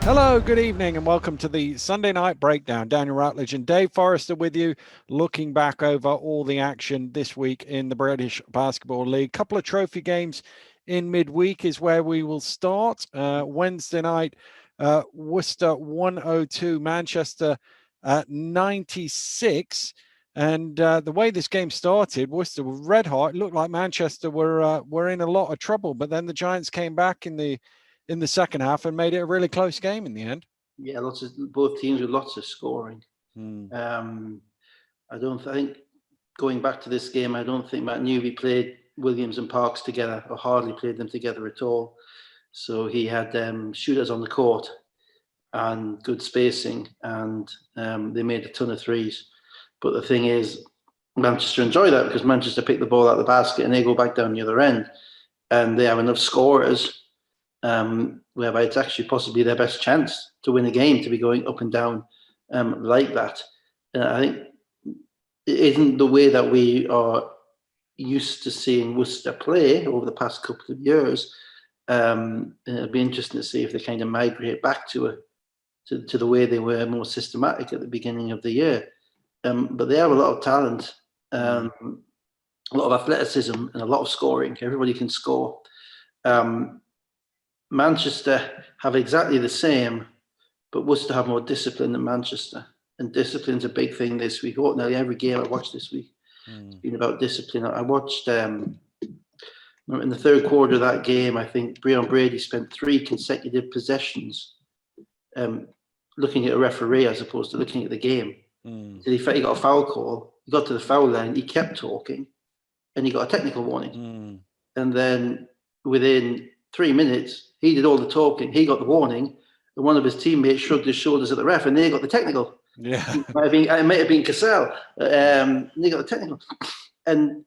Hello, good evening, and welcome to the Sunday Night Breakdown. Daniel Rutledge and Dave Forrester with you, looking back over all the action this week in the British Basketball League. Couple of trophy games in midweek is where we will start. Wednesday night, Worcester 102, Manchester 96. And the way this game started, Worcester were red hot. It looked like Manchester were in a lot of trouble, but then the Giants came back in the second half and made it a really close game in the end. Yeah, both teams with lots of scoring. I think going back to this game, I don't think Matt Newby played Williams and Parks together, or hardly played them together at all. So he had shooters on the court and good spacing, and they made a ton of threes. But the thing is, Manchester enjoy that because Manchester pick the ball out of the basket and they go back down the other end, and they have enough scorers whereby it's actually possibly their best chance to win a game, to be going up and down like that. I think it isn't the way that we are used to seeing Worcester play over the past couple of years. It'll be interesting to see if they kind of migrate back to the way they were, more systematic at the beginning of the year. But they have a lot of talent, a lot of athleticism, and a lot of scoring. Everybody can score. Manchester have exactly the same, but Worcester have more discipline than Manchester. And discipline's a big thing this week. Nearly every game I watched this week has been about discipline. I watched in the third quarter of that game, I think Breon Brady spent 3 consecutive possessions looking at a referee as opposed to looking at the game. So he got a foul call, he got to the foul line, he kept talking, and he got a technical warning. And then within 3 minutes, he did all the talking, he got the warning, and one of his teammates shrugged his shoulders at the ref, and they got the technical. Yeah, it might have been Cassell. And they got the technical. And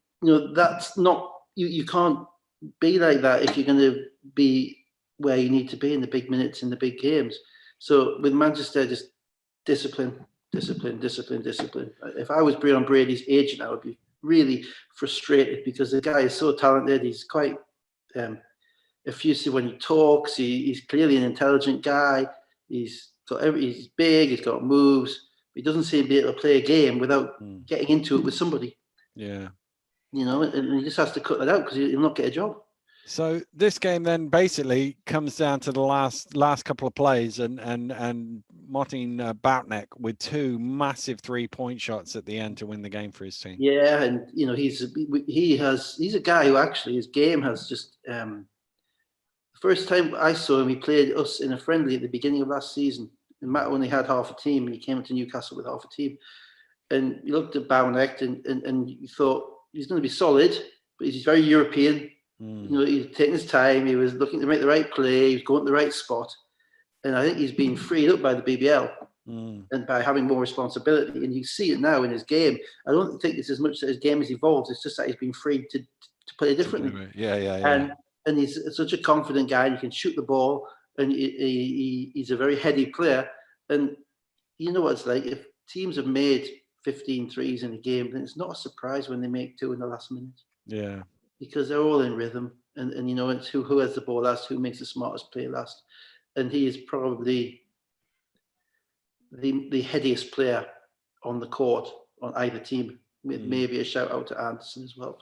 that's not, you can't be like that if you're going to be where you need to be in the big minutes in the big games. So with Manchester, just discipline. If I was Breon Brady's agent, I would be really frustrated because the guy is so talented. He's quite effusive when he talks. He's clearly an intelligent guy. He's big. He's got moves. He doesn't seem to be able to play a game without getting into it with somebody. Yeah, and he just has to cut that out because he'll not get a job. So this game then basically comes down to the last couple of plays, and Martin Boutneck with 2 massive 3-point shots at the end to win the game for his team. Yeah, and he's a guy who actually his game has just. The first time I saw him, he played us in a friendly at the beginning of last season. And Matt only had half a team, and he came to Newcastle with half a team. And you looked at Boutneck, and you thought he's going to be solid, but he's very European. He's taking his time. He was looking to make the right play. He was going to the right spot. And I think he's been freed up by the BBL and by having more responsibility. And you see it now in his game. I don't think it's as much that his game has evolved. It's just that he's been freed to play differently. Yeah. And he's such a confident guy. He can shoot the ball. And he's a very heady player. And you know what it's like. If teams have made 15 threes in a game, then it's not a surprise when they make 2 in the last minute. Yeah. Because they're all in rhythm, and it's who has the ball last, who makes the smartest play last, and he is probably the headiest player on the court on either team. With maybe a shout out to Anderson as well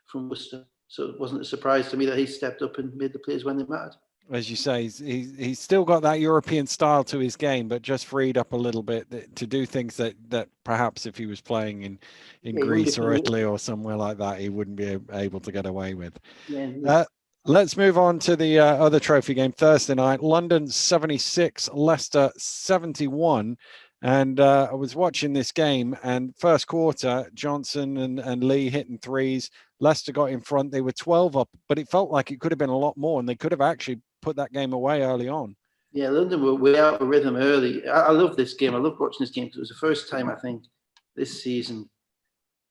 from Worcester. So it wasn't a surprise to me that he stepped up and made the plays when they mattered. As you say, he's still got that European style to his game, but just freed up a little bit to do things that perhaps if he was playing in Greece or Italy or somewhere like that, he wouldn't be able to get away with. Yeah. Let's move on to the other trophy game Thursday night. London 76, Leicester 71. And I was watching this game, and first quarter, Johnson and Lee hitting threes. Leicester got in front. They were 12 up, but it felt like it could have been a lot more, and they could have actually put that game away early on. Yeah, London were way out of rhythm early. I love this game. I love watching this game because it was the first time, I think, this season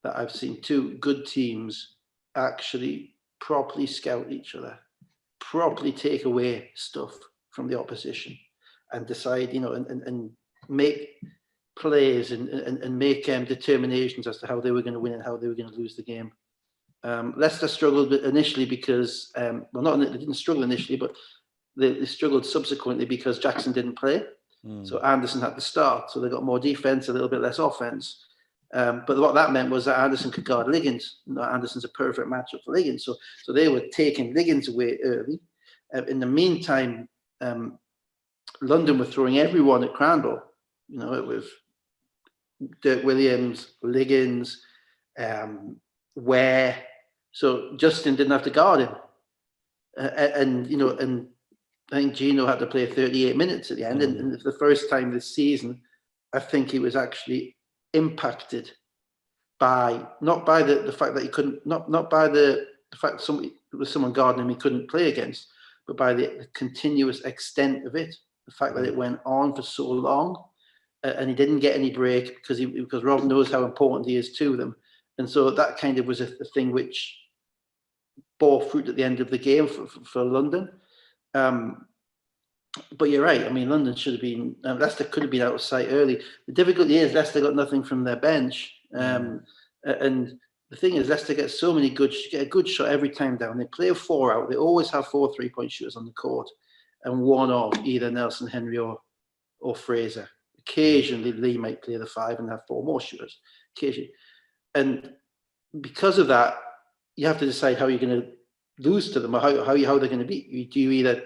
that I've seen 2 good teams actually properly scout each other, properly take away stuff from the opposition and decide, and make plays and make determinations as to how they were going to win and how they were going to lose the game. Leicester struggled initially because, they didn't struggle initially, but they struggled subsequently because Jackson didn't play. So Anderson had to start. So they got more defense, a little bit less offense. But what that meant was that Anderson could guard Liggins. Anderson's a perfect matchup for Liggins. So they were taking Liggins away early. In the meantime, London were throwing everyone at Crandall. It was Dirk Williams, Liggins, Ware. So Justin didn't have to guard him. And I think Gino had to play 38 minutes at the end. And for the first time this season, I think he was actually impacted by, not by the fact that he couldn't, not by the fact that it was someone guarding him he couldn't play against, but by the continuous extent of it. The fact that it went on for so long, and he didn't get any break because Rob knows how important he is to them. And so that kind of was a thing which bore fruit at the end of the game for London. But you're right. I mean, London should have been. Leicester could have been out of sight early. The difficulty is Leicester got nothing from their bench, and the thing is, Leicester get so many get a good shot every time down. They play a 4 out. They always have 4 3-point shooters on the court, and one of either Nelson Henry or Fraser. Occasionally, Lee might play the 5 and have 4 more shooters. Occasionally, and because of that, you have to decide how you're going to lose to them, or how they're going to beat you. Do you either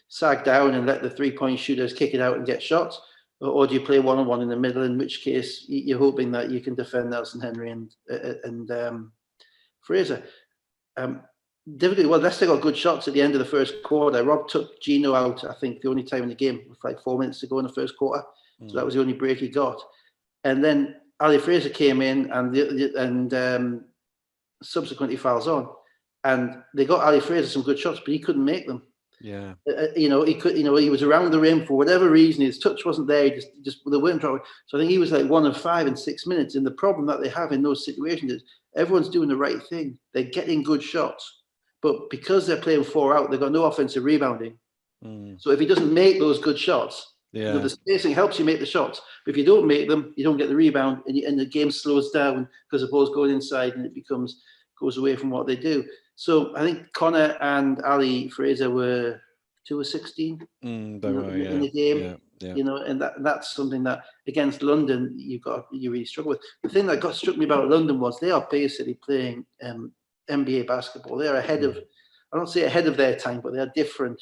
sag down and let the 3-point shooters kick it out and get shots, or do you play 1-on-1 in the middle? In which case, you're hoping that you can defend Nelson Henry and Fraser. Difficulty. Well, Leicester got good shots at the end of the first quarter. Rob took Gino out, I think, the only time in the game, with like 4 minutes to go in the first quarter. So that was the only break he got. And then Ali Fraser came in and subsequently fouls on, and they got Ali Fraser some good shots, but he couldn't make them. Yeah. He could. He was around the rim for whatever reason. His touch wasn't there. He just they weren't drawing. So I think he was like 1 of 5 in 6 minutes. And the problem that they have in those situations is everyone's doing the right thing. They're getting good shots, but because they're playing 4 out, they've got no offensive rebounding. So if he doesn't make those good shots, the spacing helps you make the shots. But if you don't make them, you don't get the rebound, and the game slows down because the ball's going inside and it goes away from what they do. So I think Connor and Ali Fraser were 2 of 16 in the game. Yeah. And that's something that against London you really struggle with. The thing that struck me about London was they are basically playing NBA basketball. They are ahead of, I don't say ahead of their time, but they are different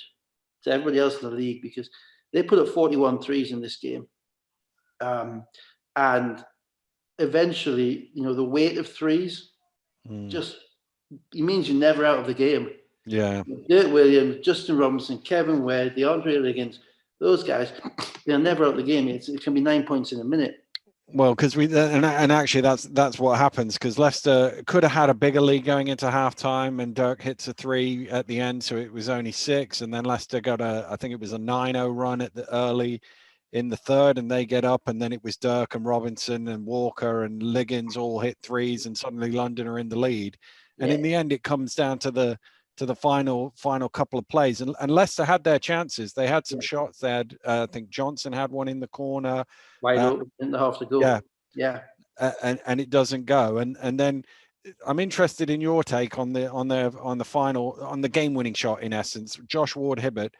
to everybody else in the league because they put up 41 threes in this game. And eventually, the weight of threes just, it means you're never out of the game. Yeah. Dirk Williams, Justin Robinson, Kevin Ware, DeAndre Liggins, those guys, they're never out of the game. It can be 9 points in a minute. Well, because and actually that's what happens, because Leicester could have had a bigger lead going into halftime, and Dirk hits a 3 at the end, so it was only 6, and then Leicester got I think it was a 9-0 run at the early in the third, and they get up, and then it was Dirk and Robinson and Walker and Liggins all hit 3s, and suddenly London are in the lead. And in the end, it comes down to the final couple of plays, and Leicester had their chances. They had some shots. They had, I think Johnson had one in the corner, wide open, didn't have to go. And it doesn't go. And then I'm interested in your take on the game-winning shot. In essence, Josh Ward-Hibbert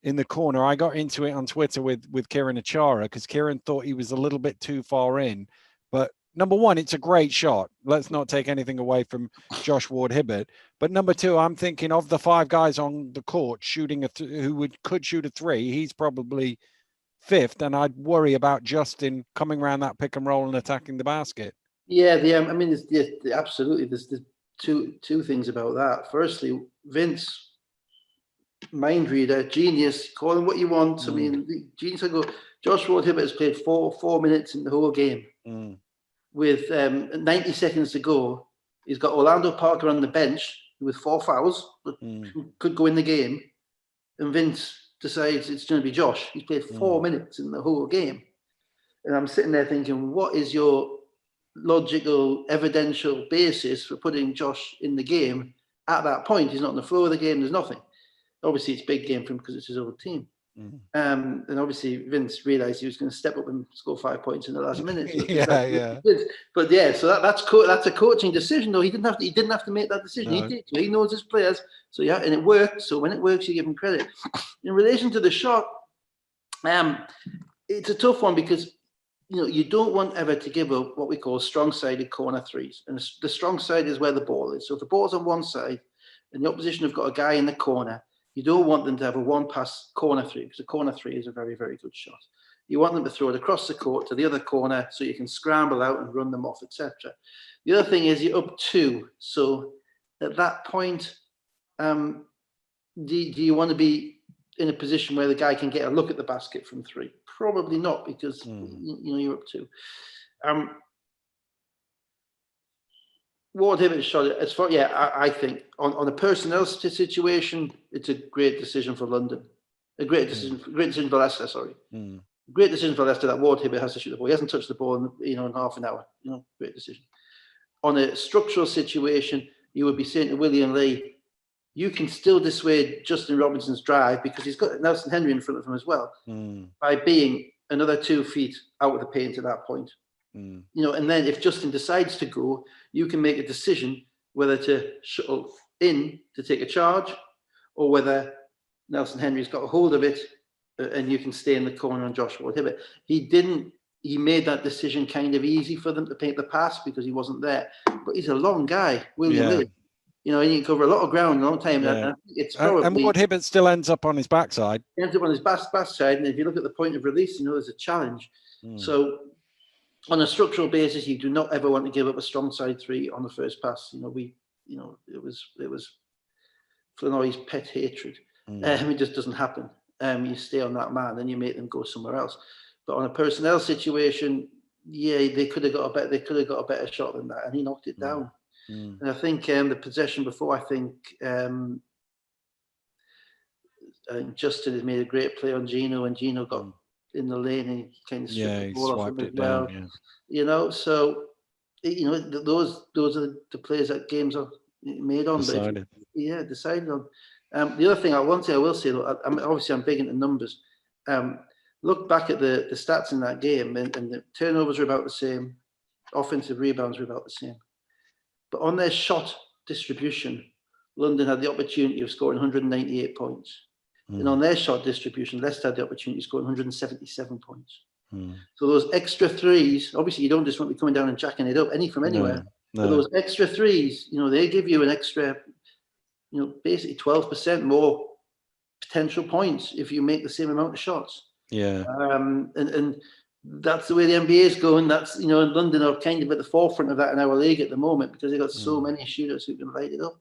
in the corner. I got into it on Twitter with Kieran Achara because Kieran thought he was a little bit too far in, but number one, it's a great shot. Let's not take anything away from Josh Ward-Hibbert. But number two, I'm thinking of the 5 guys on the court shooting could shoot a 3. He's probably 5th, and I'd worry about Justin coming around that pick and roll and attacking the basket. Yeah, I mean, absolutely. There's two things about that. Firstly, Vince, mind reader, genius, call him what you want. I mean, genius. I go. Josh Ward-Hibbert has played 4 minutes in the whole game. With 90 seconds to go, he's got Orlando Parker on the bench with 4 fouls, who could go in the game, and Vince decides it's going to be Josh. He's played 4 minutes in the whole game. And I'm sitting there thinking, what is your logical, evidential basis for putting Josh in the game at that point? He's not on the floor of the game. There's nothing. Obviously, it's a big game for him because it's his old team. And obviously Vince realised he was going to step up and score 5 points in the last minute. So yeah. But yeah, so that's a coaching decision, though. He didn't have to make that decision. No. He did. He knows his players. So yeah, and it worked. So when it works, you give him credit. In relation to the shot, it's a tough one because you don't want ever to give up what we call strong-sided corner threes. And the strong side is where the ball is. So if the ball's on one side and the opposition have got a guy in the corner, you don't want them to have a one-pass corner three, because a corner three is a very, very good shot. You want them to throw it across the court to the other corner so you can scramble out and run them off, etc. The other thing is you're up 2. So at that point, do you want to be in a position where the guy can get a look at the basket from 3? Probably not, because you're up 2. Ward Hibbett's shot, as far, I think on a personnel situation, it's a great decision for London. A great decision for Leicester, sorry. Great decision for Leicester that Ward Hibbett has to shoot the ball. He hasn't touched the ball in half an hour. Great decision. On a structural situation, you would be saying to William Lee, you can still dissuade Justin Robinson's drive because he's got Nelson Henry in front of him as well, by being another 2 feet out of the paint at that point. And then if Justin decides to go, you can make a decision whether to shuttle in to take a charge or whether Nelson Henry's got a hold of it and you can stay in the corner on Joshua Hibbett. He made that decision kind of easy for them to paint the pass because he wasn't there. But he's a long guy, William Lee. And he can cover a lot of ground in a long time. Yeah. It's probably, and Ward Hibbett still ends up on his backside. He ends up on his backside, and if you look at the point of release, there's a challenge. So on a structural basis, you do not ever want to give up a strong side 3 on the first pass. It was Flanoy's pet hatred. It just doesn't happen. You stay on that man, and you make them go somewhere else. But on a personnel situation, they could have got a better shot than that, and he knocked it down. And I think the possession before, I think Justin has made a great play on Gino, and Gino got in the lane and he kind of stripped the ball off him as well. Down, so those are the players that games are made on. Decided. Decided on. The other thing I will say, though, I'm big into numbers. Look back at the stats in that game, and the turnovers are about the same, offensive rebounds are about the same. But on their shot distribution, London had the opportunity of scoring 198 points. And on their shot distribution, Leicester had the opportunity of scoring 177 points. So those extra threes, obviously you don't just want to be coming down and jacking it up from anywhere. No. But those extra threes, they give you an extra, basically 12% more potential points if you make the same amount of shots. Yeah. And that's the way the NBA is going. That's, London are kind of at the forefront of that in our league at the moment because they've got so many shooters who can light it up.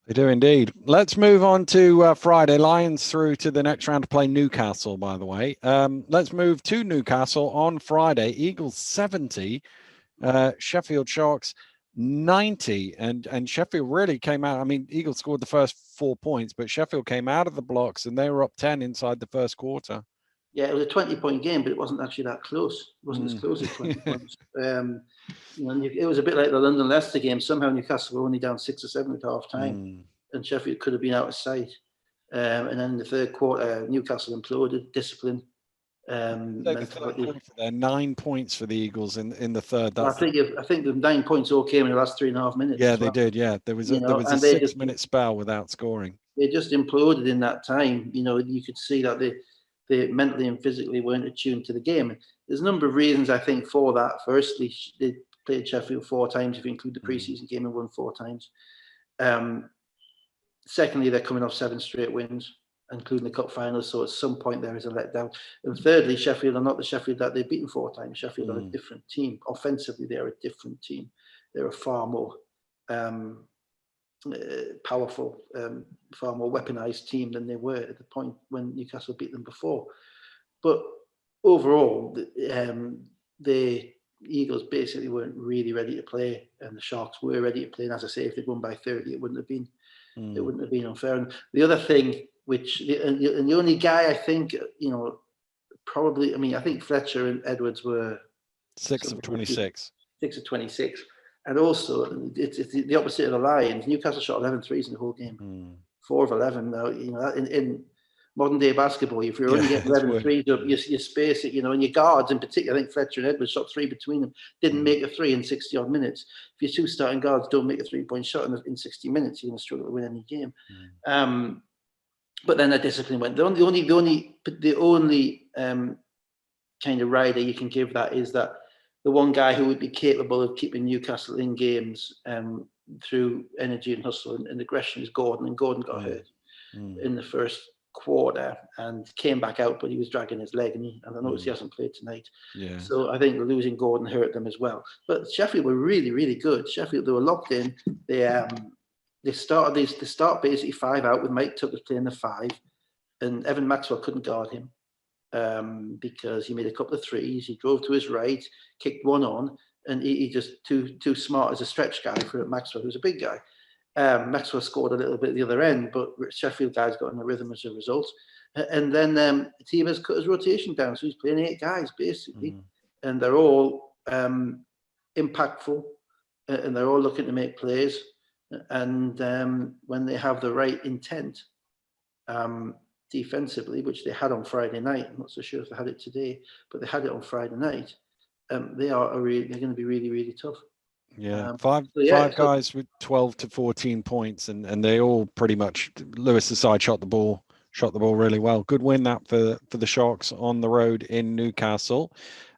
They do indeed. Let's move on to Friday. Lions through to the next round to play Newcastle, by the way. Let's move to Newcastle on Friday. Eagles 70, Sheffield Sharks 90. And Sheffield really came out. I mean, Eagles scored the first 4 points, but Sheffield came out of the blocks and they were up 10 inside the first quarter. Yeah, it was a 20-point game, but it wasn't actually that close. It wasn't as close as 20 points. It was a bit like the London-Leicester game. Somehow Newcastle were only down 6 or 7 at half time, and Sheffield could have been out of sight. And then in the third quarter, Newcastle imploded, discipline. There 9 points for the Eagles in the third. I think the 9 points all came in the last 3.5 minutes. Yeah, they did. Yeah, there was a 6-minute spell without scoring. They just imploded in that time. You could see that they mentally and physically weren't attuned to the game. There's a number of reasons, I think, for that. Firstly, they played Sheffield 4 times, if you include the preseason game, and won 4 times. Secondly, they're coming off 7 straight wins, including the cup finals, so at some point there is a letdown. And thirdly, Sheffield are not the Sheffield that they've beaten 4 times. Sheffield are a different team. Offensively, they're a different team. They're a far more powerful, far more weaponized team than they were at the point when Newcastle beat them before. But overall, the Eagles basically weren't really ready to play, and the Sharks were ready to play. And as I say, if they'd won by 30, it wouldn't have been unfair. And the other thing, and the only guy I think, probably, I think Fletcher and Edwards were 6 of 26. 6 of 26. And also, it's the opposite of the Lions. Newcastle shot 11 threes in the whole game. 4 of 11. Now, in modern day basketball. If you're only getting 11 threes up, you space it, and your guards in particular, I think Fletcher and Edwards shot 3 between them, didn't make a 3 in 60 odd minutes. If your 2 starting guards don't make a 3-point shot in 60 minutes, you're going to struggle to win any game. But then that discipline went. The only kind of rider you can give that is that the one guy who would be capable of keeping Newcastle in games through energy and hustle and aggression is Gordon, and Gordon got hurt in the first quarter and came back out, but he was dragging his leg, and I noticed he hasn't played tonight. So I think losing Gordon hurt them as well. But Sheffield were really, really good. Sheffield, they were locked in. They start basically 5 out with Mike Tucker playing the 5, and Evan Maxwell couldn't guard him because he made a couple of threes. He drove to his right, kicked one on, and he just too smart as a stretch guy for Maxwell, who's a big guy. Maxwell scored a little bit at the other end, but Sheffield guys got in the rhythm as a result. And then the team has cut his rotation down, so he's playing 8 guys basically, and they're all impactful, and they're all looking to make plays. And when they have the right intent defensively, which they had on Friday night, I'm not so sure if they had it today, but they had it on Friday night. They're going to be really, really tough. Five guys with 12 to 14 points, and they all pretty much. Lewis aside shot the ball really well. Good win that for the Sharks on the road in Newcastle.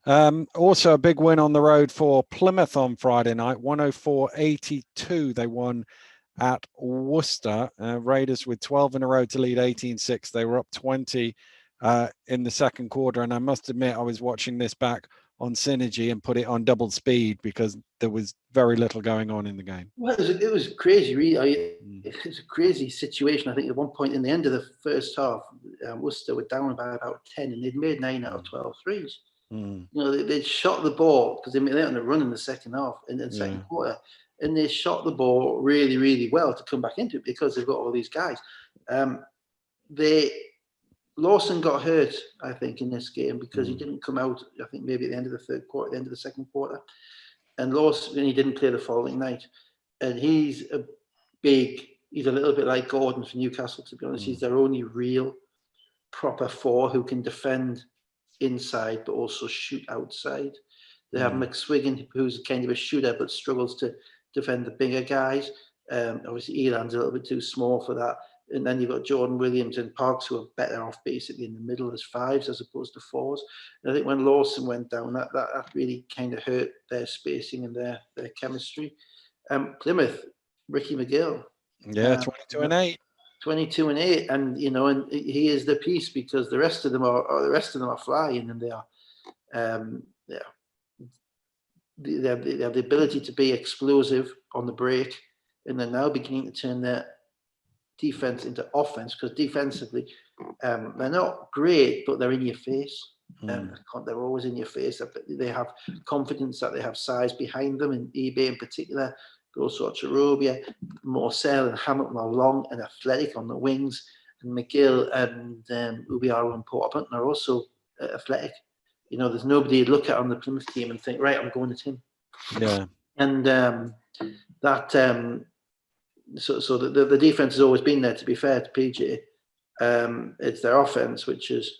Also a big win on the road for Plymouth on Friday night, 104-82. They won at Worcester. Raiders with 12 in a row to lead 18-6. They were up 20 in the second quarter, and I must admit I was watching this back on Synergy and put it on double speed because there was very little going on in the game. Well, it was crazy, really. It was a crazy situation. I think at one point in the end of the first half, Worcester were down by about 10, and they'd made 9 out of 12 threes. They'd shot the ball because they went on a run in the second half and then second quarter, and they shot the ball really, really well to come back into it because they've got all these guys. Lawson got hurt, I think, in this game because he didn't come out, I think, maybe at the end of the third quarter, the end of the second quarter. And Lawson, he didn't play the following night. And he's a little bit like Gordon for Newcastle, to be honest. He's their only real proper 4 who can defend inside but also shoot outside. They have McSwiggan, who's kind of a shooter but struggles to defend the bigger guys. Obviously, Elan's a little bit too small for that. And then you've got Jordan Williams and Parks, who are better off basically in the middle as 5s as opposed to 4s. And I think when Lawson went down, that really kind of hurt their spacing and their chemistry. Plymouth, Ricky McGill. 22-8. 22-8, and and he is the piece because the rest of them are flying, and they have the ability to be explosive on the break, and they're now beginning to turn their defense into offense because defensively they're not great, but they're in your face. They're always in your face. They have confidence that they have size behind them, and eBay in particular. But also Charobia, Morcell and Hamilton are long and athletic on the wings, and McGill and Ubiaro and Portman are also athletic. There's nobody you'd look at on the Plymouth team and think, right, I'm going at him. And So the defense has always been there, to be fair to PJ. It's their offense which has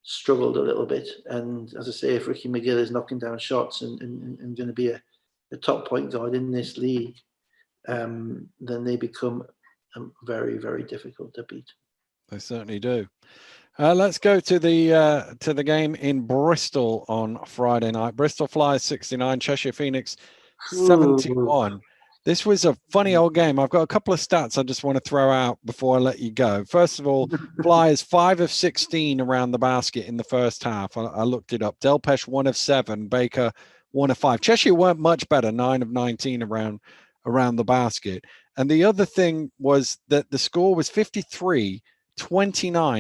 struggled a little bit. And as I say, if Ricky McGill is knocking down shots and going to be a top point guard in this league, then they become very, very difficult to beat. They certainly do. Let's go to the game in Bristol on Friday night. Bristol Flyers 69, Cheshire Phoenix 71. This was a funny old game. I've got a couple of stats I just want to throw out before I let you go. First of all, Flyers 5 of 16 around the basket in the first half. I looked it up. Delpesh 1 of 7, Baker 1 of 5. Cheshire weren't much better, 9 of 19 around the basket. And the other thing was that the score was 53-29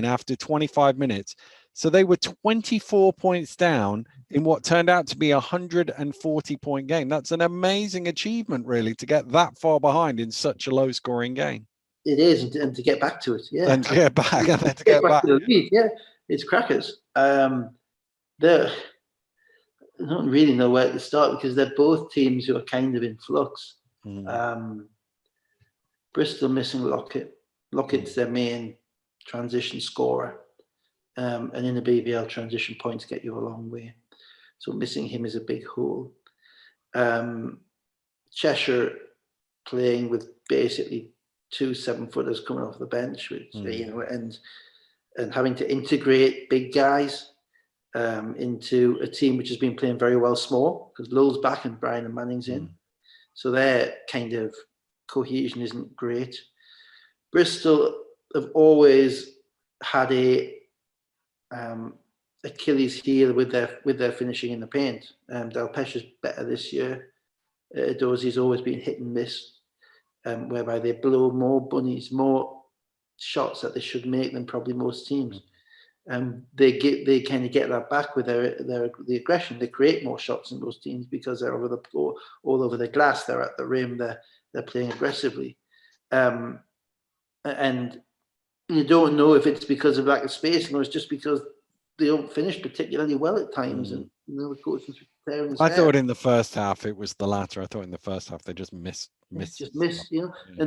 after 25 minutes. So they were 24 points down in what turned out to be a 140-point game. That's an amazing achievement, really, to get that far behind in such a low-scoring game. It is, and to get back to it, yeah. And to get back, and then to get back to the lead, yeah. It's crackers. I don't really know where to start because they're both teams who are kind of in flux. Bristol missing Lockett. Lockett's their main transition scorer. And in the BBL, transition points get you a long way. So missing him is a big hole. Cheshire playing with basically 2 7-footers coming off the bench, which and having to integrate big guys into a team which has been playing very well small, because Lowell's back and Brian and Manning's in. So their kind of cohesion isn't great. Bristol have always had a Achilles heel with their finishing in the paint. Dalpesh's better this year. Dozy's always been hit and miss, whereby they blow more shots that they should make than probably most teams. They kind of get that back with the aggression. They create more shots than most teams because they're over the floor, all over the glass. They're at the rim. They're playing aggressively, and you don't know if it's because of lack of spacing or it's just because they don't finish particularly well at times. And the coach was preparing. I thought in the first half it was the latter. I thought in the first half they just missed. And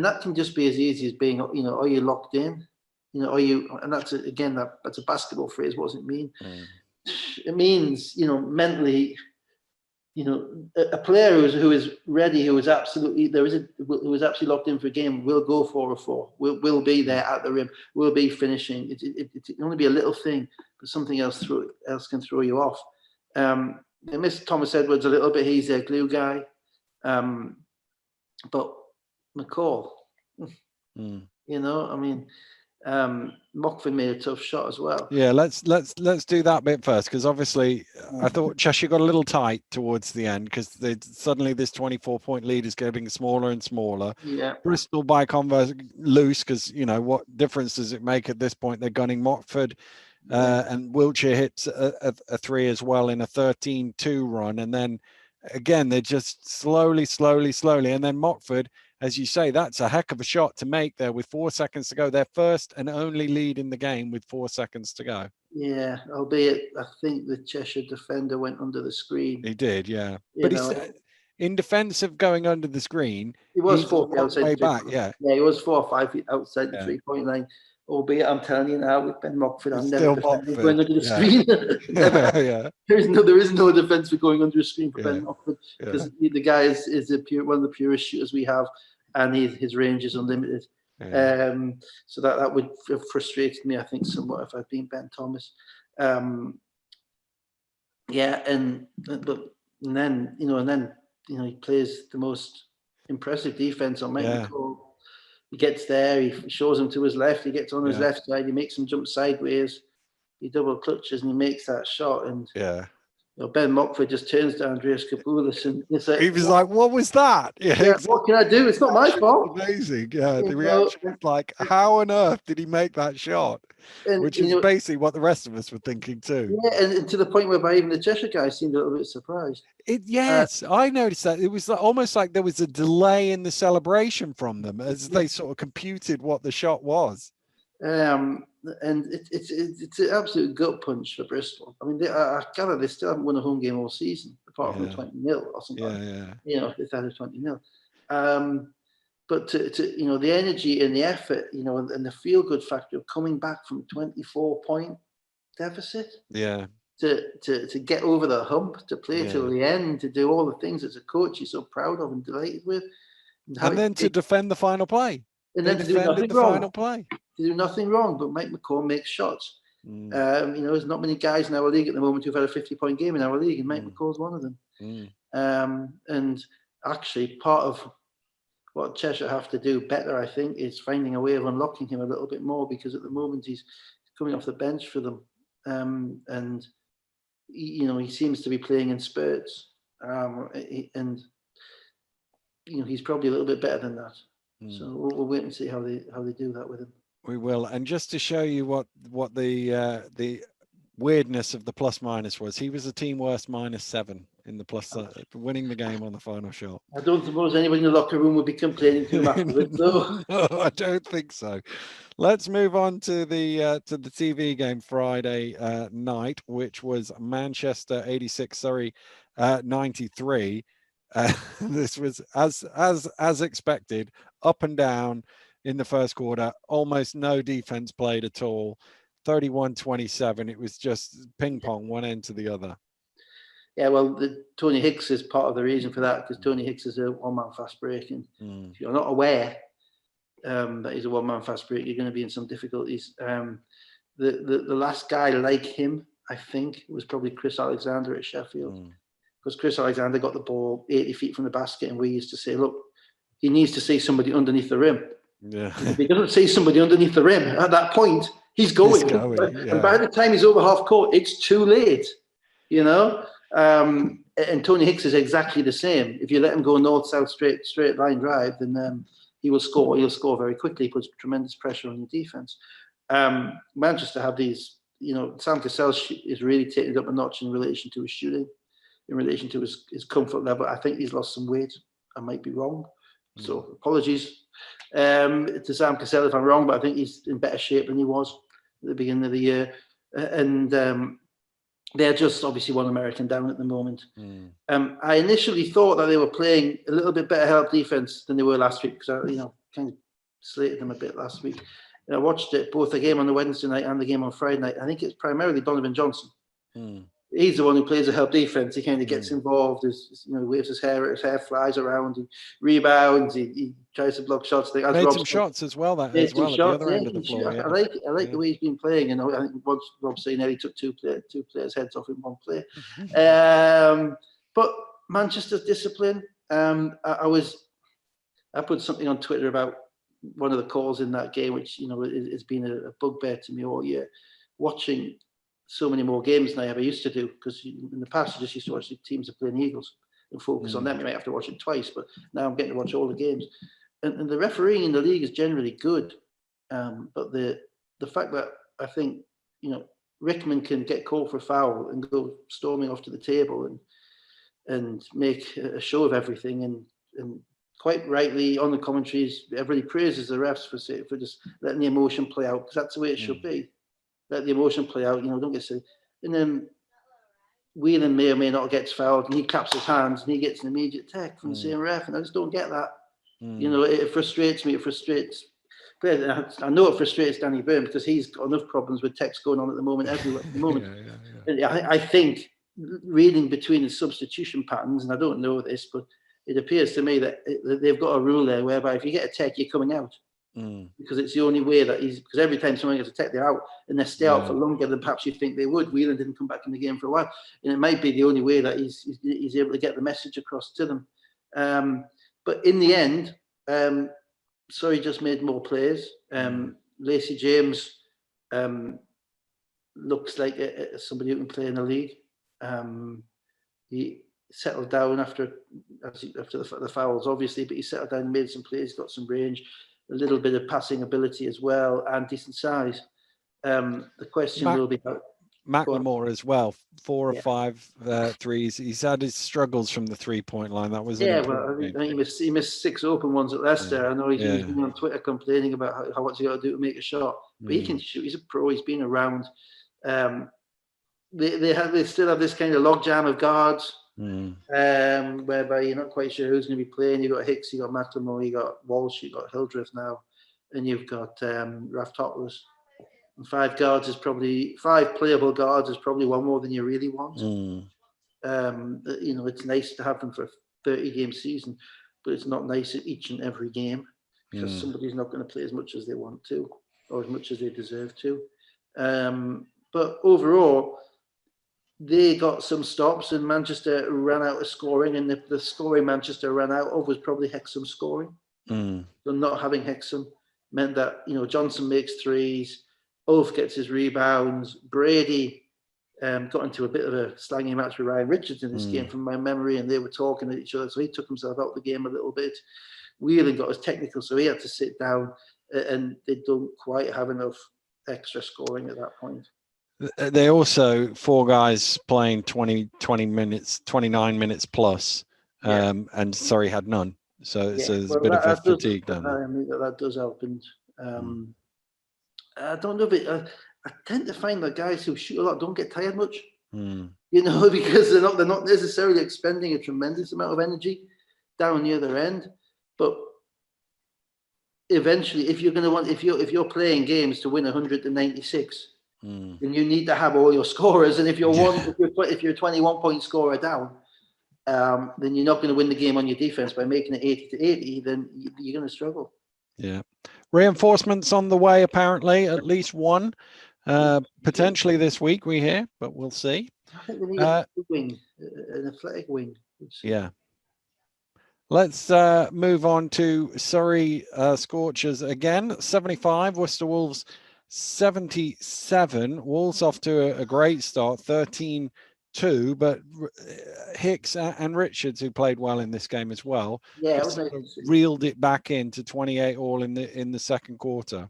that can just be as easy as being, are you locked in? Are you? And that's that's a basketball phrase. What does it mean? It means, mentally, a player who is ready, who is absolutely locked in for a game, will go 4 or 4. Will be there at the rim. Will be finishing. It can only be a little thing, but something else can throw you off. They missed Thomas Edwards a little bit. He's their glue guy, but McCall, Mockford made a tough shot as well. Yeah, let's do that bit first, because obviously I thought Cheshire got a little tight towards the end, because suddenly this 24-point lead is getting smaller and smaller. Yeah. Bristol by converse loose, because what difference does it make at this point? They're gunning Mockford, and Wiltshire hits a 3 as well in a 13-2 run, and then again they're just slowly, and then Mockford, as you say, that's a heck of a shot to make there with 4 seconds to go. Their first and only lead in the game with 4 seconds to go. Yeah, albeit I think the Cheshire defender went under the screen. He did, yeah. But he's in defence of going under the screen. He was 4 feet outside way back, yeah. Yeah, he was 4 or 5 feet outside the 3-point line. Albeit, I'm telling you now, with Ben Mockford, I'm never defending going under the screen. Yeah. There is no defence for going under a screen for Ben Mockford, because the guy is one of the purest shooters we have, and his range is unlimited. Yeah. So that would have frustrated me, I think, somewhat if I'd been Ben Thomas. And then he plays the most impressive defense on Mike McCall. He gets there, he shows him to his left, he gets on his left side, he makes him jump sideways, he double clutches and he makes that shot. And Ben Mockford just turns to Andreas Kapoulis and he was like, "What was that?" Exactly. What can I do? It's not my fault. Amazing. Yeah, the reaction was like, how on earth did he make that shot? Which is basically what the rest of us were thinking too. Yeah, and to the point whereby even the Cheshire guy seemed a little bit surprised. I noticed that. It was almost like there was a delay in the celebration from them as they sort of computed what the shot was. And it's an absolute gut punch for Bristol. I mean, I gather they still haven't won a home game all season, apart from 20-0 or something. If that is 20-0. But to the energy and the effort, and the feel-good factor of coming back from 24-point deficit. Yeah. To get over the hump, to play till the end, to do all the things as a coach you're so proud of and delighted with, and then to defend the final play. And then to do nothing wrong. Final play. To do nothing wrong, but Mike McCall makes shots. There's not many guys in our league at the moment who've had a 50-point game in our league, and Mike McCall's one of them. And actually, part of what Cheshire have to do better, I think, is finding a way of unlocking him a little bit more, because at the moment he's coming off the bench for them, and he seems to be playing in spurts, and he's probably a little bit better than that. So we'll wait and see how they do that with him. We will. And just to show you what the weirdness of the plus minus was, he was a team worst -7 in the plus, winning the game on the final shot. I don't suppose anybody in the locker room would be complaining to him afterwards, though. No, I don't think so. Let's move on to the TV game Friday night, which was Manchester 86, Surrey 93. This was as expected, up and down. in the first quarter. Almost no defense played at all. 31-27. It was just ping pong, one end to the other. Yeah, well, Tony Hicks is part of the reason for that, because Tony Hicks is a one-man fast break. And if you're not aware that he's a one-man fast break, you're going to be in some difficulties. The last guy like him, I think, was probably Chris Alexander at Sheffield. Because Chris Alexander got the ball 80 feet from the basket, and we used to say, look, he needs to see somebody underneath the rim. Yeah. If he doesn't see somebody underneath the rim at that point, he's going. And by the time he's over half court, it's too late, you know? And Tony Hicks is exactly the same. If you let him go north-south straight line drive, then he will score. He'll score very quickly. He puts tremendous pressure on your defense. Manchester have these, you know, Sam Cassell is really taking it up a notch in relation to his shooting, in relation to his comfort level. I think he's lost some weight. I might be wrong. So apologies to Sam Cassell if I'm wrong, but I think he's in better shape than he was at the beginning of the year. And they're just obviously one American down at the moment. I initially thought that they were playing a little bit better help defense than they were last week, because I, you know, kind of slated them a bit last week. And I watched it, both the game on the Wednesday night and the game on Friday night. I think it's primarily Donovan Johnson. He's the one who plays the help defense. He kind of gets involved. You know, waves his hair flies around. He rebounds. He tries to block shots. Made some shots as well. At the other end of the floor. I like the way he's been playing. You know, I think once Rob saying that he took two players' heads off in one play. But Manchester's discipline. I put something on Twitter about one of the calls in that game, which, you know, has been a bugbear to me all year. Watching so many more games than I ever used to do, because in the past I just used to watch the teams that play the Eagles and focus on them. You might have to watch it twice, but now I'm getting to watch all the games. And the refereeing in the league is generally good, but the fact that I think, you know, Rickman can get called for a foul and go storming off to the table and make a show of everything, and quite rightly on the commentaries everybody praises the refs for just letting the emotion play out, because that's the way it should be. Let the emotion play out, you know, don't get silly. And then Whelan may or may not get fouled, and he claps his hands and he gets an immediate tech from the same ref, and I just don't get that. You know, it frustrates me. It frustrates. I know it frustrates Danny Byrne, because he's got enough problems with techs going on at the moment everywhere at the moment. I think reading between the substitution patterns, and I don't know this, but it appears to me that they've got a rule there whereby if you get a tech, you're coming out. Because it's the only way that because every time someone gets a tech, they're out, and they stay out for longer than perhaps you think they would. Whelan didn't come back in the game for a while, and it might be the only way that he's able to get the message across to them. But in the end, Surrey just made more plays. Lacey James looks like somebody who can play in the league. He settled down after the fouls, obviously, but he settled down and made some plays, got some range, a little bit of passing ability as well, and decent size. The question will be about McLemore as well, 4 or 5 threes. He's had his struggles from the 3-point line. That was I think he missed 6 open ones at Leicester. I know he's been on Twitter complaining about how what's he got to do to make a shot, but he can shoot. He's a pro. He's been around. They still have this kind of logjam of guards, whereby you're not quite sure who's going to be playing. You've got Hicks, you've got McLemore, you've got Walsh, you've got Hildreth now, and you've got Raf Topless. And 5 playable guards is probably one more than you really want. You know, it's nice to have them for a 30-game season, but it's not nice at each and every game, because somebody's not going to play as much as they want to, or as much as they deserve to. But overall, they got some stops, and Manchester ran out of scoring, and the scoring Manchester ran out of was probably Hexham scoring. So not having Hexham meant that, you know, Johnson makes threes, Ulf gets his rebounds, Brady got into a bit of a slanging match with Ryan Richards in this game from my memory, and they were talking at each other, so he took himself out of the game a little bit. Whelan got his technical, so he had to sit down, and they don't quite have enough extra scoring at that point. They also 4 guys playing 20 minutes, 29 minutes plus, and Surrey had none. So there's a bit of a fatigue down there. I mean, that does help, and I don't know, but I tend to find that guys who shoot a lot don't get tired much. You know, because they're not necessarily expending a tremendous amount of energy down the other end. But eventually, if you're playing games to win 196, then you need to have all your scorers. And if you're if you're a 21-point scorer down, then you're not going to win the game on your defense by making it 80-80. Then you're going to struggle. Yeah. Reinforcements on the way, apparently, at least one, potentially this week, we hear, but we'll see. I think we need a wing, an athletic wing. Yeah. Let's move on to Surrey Scorchers again. 75, Worcester Wolves 77. Wolves off to a great start, 13-2, but Hicks and Richards, who played well in this game as well, reeled it back into 28 all in the second quarter.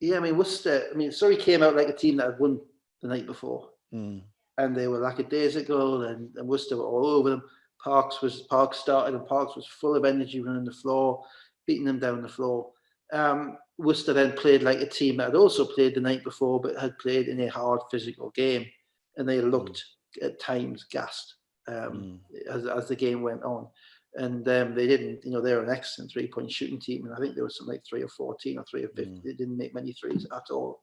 Yeah, I mean, Surrey came out like a team that had won the night before, and they were lackadaisical, and Worcester were all over them. Parks started, and Parks was full of energy running the floor, beating them down the floor. Worcester then played like a team that had also played the night before, but had played in a hard physical game, and they looked at times gassed as the game went on. And they didn't, they're an excellent 3-point shooting team, and I think there was something like 3 of 14 or 3 of 50. They didn't make many threes at all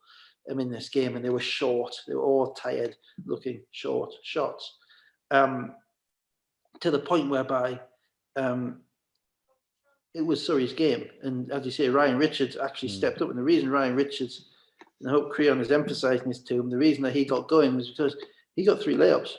in this game, and they were short. They were all tired, looking short shots. To the point whereby it was Surrey's game. And as you say, Ryan Richards actually stepped up. And the reason Ryan Richards, and I hope Creon is emphasising this to him, the reason that he got going was because he got 3 layups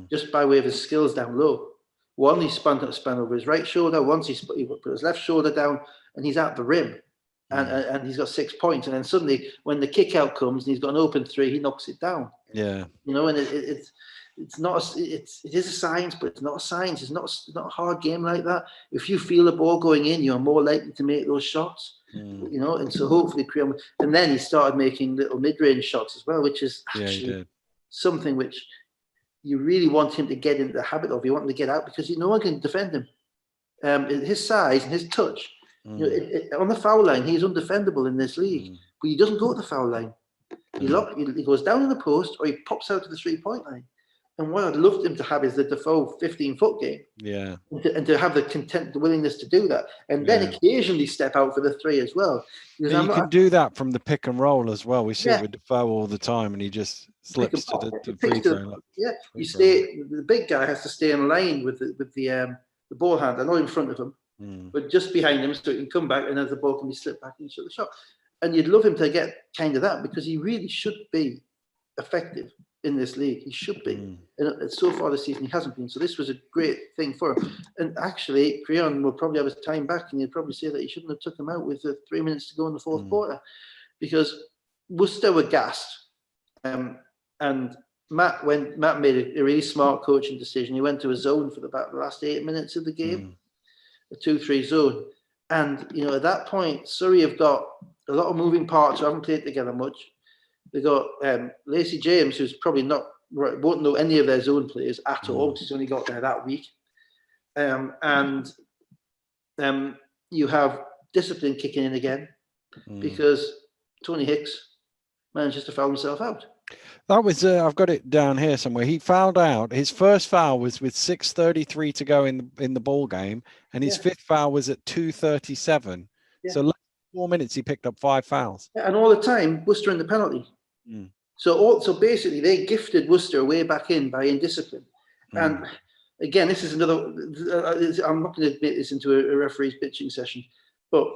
just by way of his skills down low. One, he span over his right shoulder. Once he put his left shoulder down, and he's at the rim. And he's got 6 points. And then suddenly, when the kick out comes and he's got an open 3, he knocks it down. Yeah. And it is a science, but it's not a science. It's not a hard game like that. If you feel the ball going in, you're more likely to make those shots. And so hopefully Creon, and then he started making little mid-range shots as well, which is actually something which you really want him to get into the habit of. You want him to get out because no one can defend him. His size and his touch, on the foul line, he's undefendable in this league. But he doesn't go to the foul line. He goes down in the post, or he pops out to the 3-point line. And what I'd love him to have is the Defoe 15-foot game. Yeah. And to have the willingness to do that. And then occasionally step out for the 3 as well. You can do that from the pick and roll as well. We see it with Defoe all the time, and he just slips to the free throw. The big guy has to stay in line with the ball handler, not in front of him, but just behind him, so he can come back, and as the ball can be slipped back and shoot the shot. And you'd love him to get kind of that, because he really should be effective in this league. He should be. And so far this season, he hasn't been. So this was a great thing for him. And actually, Creon will probably have his time back, and he'll probably say that he shouldn't have took him out with 3 minutes to go in the fourth quarter, because Worcester were gassed. And Matt made a really smart coaching decision. He went to a zone for about the last 8 minutes of the game, a 2-3 zone. And, at that point, Surrey have got a lot of moving parts who haven't played together much. They got Lacey James, who's probably won't know any of their zone players at all, because he's only got there that week. And you have discipline kicking in again, because Tony Hicks manages to foul himself out. That was I've got it down here somewhere. He fouled out. His first foul was with 6:33 to go in the ball game, and his fifth foul was at 2:37. So less than 4 minutes, he picked up 5 fouls. And all the time, Worcester in the penalty. So basically, they gifted Worcester way back in by indiscipline. And again, this is another. I'm not going to make this into a referee's bitching session, but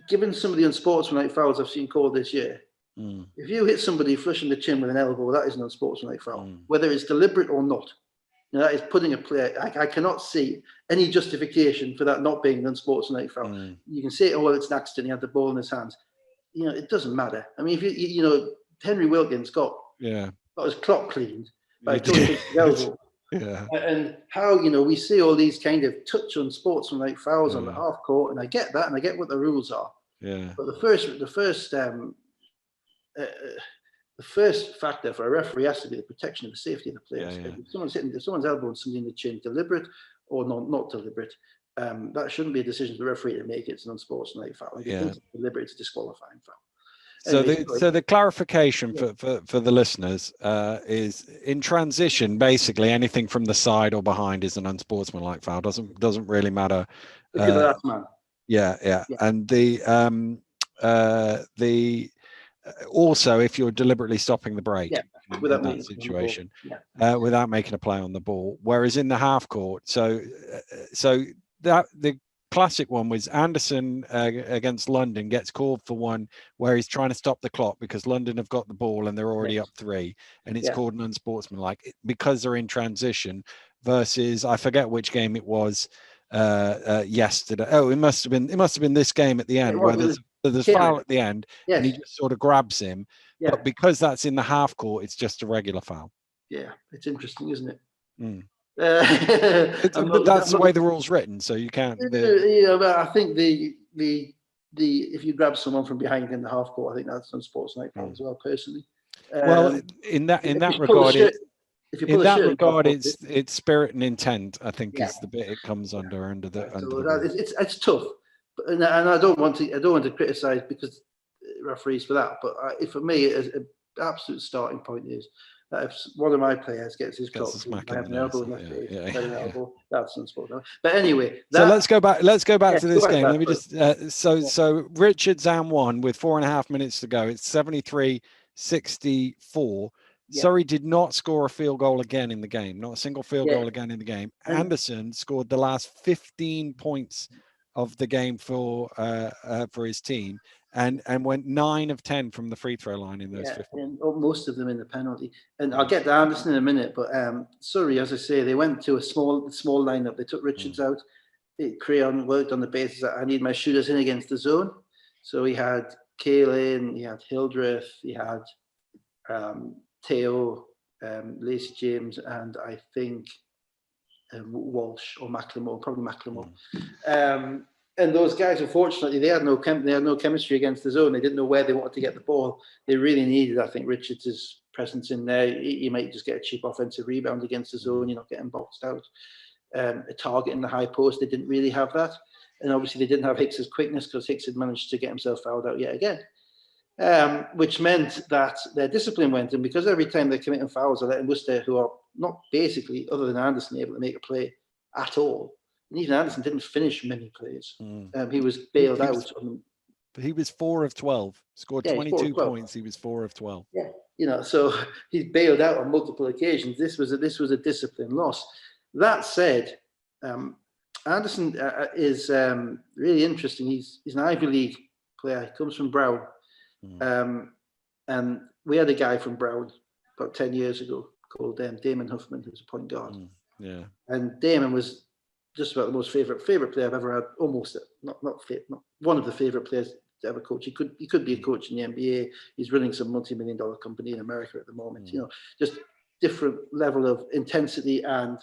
given some of the unsportsmanlike fouls I've seen called this year, if you hit somebody flush in the chin with an elbow, that is an unsportsmanlike foul, whether it's deliberate or not. That is putting a player. I cannot see any justification for that not being an unsportsmanlike foul. You can say, "Oh well, it's an accident. He had the ball in his hands." It doesn't matter. I mean, if Henry Wilkins got his clock cleaned by touching his elbow. And how we see all these kind of touch unsportsmanlike fouls on the half court, and I get that, and I get what the rules are. But the first factor for a referee has to be the protection of the safety of the players. If someone's elbowing somebody in the chin, deliberate or not deliberate, that shouldn't be a decision for the referee to make. It's an unsportsmanlike foul. If it's deliberate, it's a disqualifying foul. So the clarification for the listeners is, in transition, basically anything from the side or behind is an unsportsmanlike foul. Doesn't really matter. If you're the last man. Yeah. Yeah. And also, if you're deliberately stopping the break in that situation, without making a play on the ball, whereas in the half court, so that the classic one was Anderson against London gets called for one where he's trying to stop the clock because London have got the ball and they're already up 3, and it's called an unsportsmanlike because they're in transition. Versus, I forget which game it was yesterday. Oh, it must have been this game at the end where there's foul at the end, and he just sort of grabs him. But because that's in the half court, it's just a regular foul. Yeah, it's interesting, isn't it? But that's the way the rule's written, so you can't. But I think the if you grab someone from behind in the half court, I think that's unsportsmanlike foul as well, personally. Well, in that regard, it's spirit and intent, I think, is the bit it comes under the. It's tough, and I don't want to criticise because referees for that, but for me, an absolute starting point is that if one of my players gets his clock, I have an elbow in the face, that's unsportsmanlike. But anyway, so let's go back to this game. Let me just so Richards and 1 with 4.5 minutes to go. It's 73-64. Surrey did not score a field goal again in the game. Not a single field goal again in the game. Anderson scored the last 15 points of the game for his team, and went 9 of 10 from the free throw line in those 15. And most of them in the penalty. And I'll get to Anderson in a minute, but Surrey, as I say, they went to a small lineup. They took Richards out. Crayon worked on the basis that I need my shooters in against the zone. So he had Kaelin, he had Hildreth, he had Theo, Lacey James, and I think Walsh or McLemore, probably McLemore. And those guys, unfortunately, they had no chemistry against the zone. They didn't know where they wanted to get the ball. They really needed, I think, Richards' presence in there. You might just get a cheap offensive rebound against the zone. You're not getting boxed out. A target in the high post, they didn't really have that. And obviously, they didn't have Hicks's quickness because Hicks had managed to get himself fouled out yet again. Which meant that their discipline went. And because every time they're committing fouls, they're letting Worcester, who are not basically, other than Anderson, able to make a play at all. And even Anderson didn't finish many plays. He was bailed out. He was 4 of 12, scored 22 points. He was 4 of 12. Yeah, so he's bailed out on multiple occasions. This was a discipline loss. That said, Anderson is really interesting. He's an Ivy League player. He comes from Brown. And we had a guy from Brown about 10 years ago called Damon Huffman, who's a point guard. And Damon was just about the most favorite player I've ever had. Almost not one of the favorite players to ever coach. He could be a coach in the NBA. He's running some multi-million-dollar company in America at the moment. Just different level of intensity and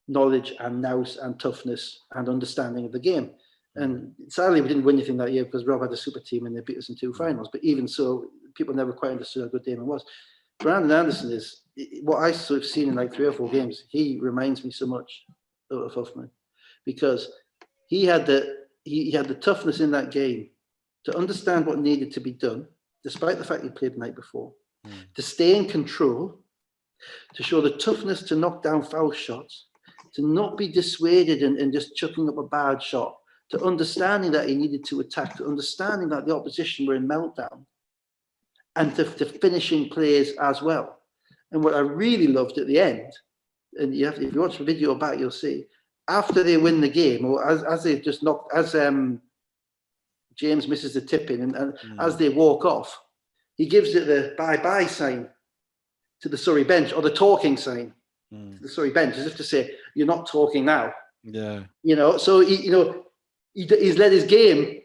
knowledge and nous and toughness and understanding of the game. And sadly, we didn't win anything that year because Rob had a super team and they beat us in 2 finals. But even so, people never quite understood how good Damon was. Brandon Anderson is what I sort of seen in like 3 or 4 games. He reminds me so much of Huffman because he had the toughness in that game to understand what needed to be done, despite the fact he played the night before, to stay in control, to show the toughness to knock down foul shots, to not be dissuaded and just chucking up a bad shot, to understanding that he needed to attack, to understanding that the opposition were in meltdown, and to finishing plays as well. And what I really loved at the end, and if you watch the video back, you'll see, after they win the game, or as they just knocked, as James misses the tip in, and as they walk off, he gives it the bye-bye sign to the Surrey bench, or the talking sign to the Surrey bench, as if to say, you're not talking now. Yeah. So he's let his game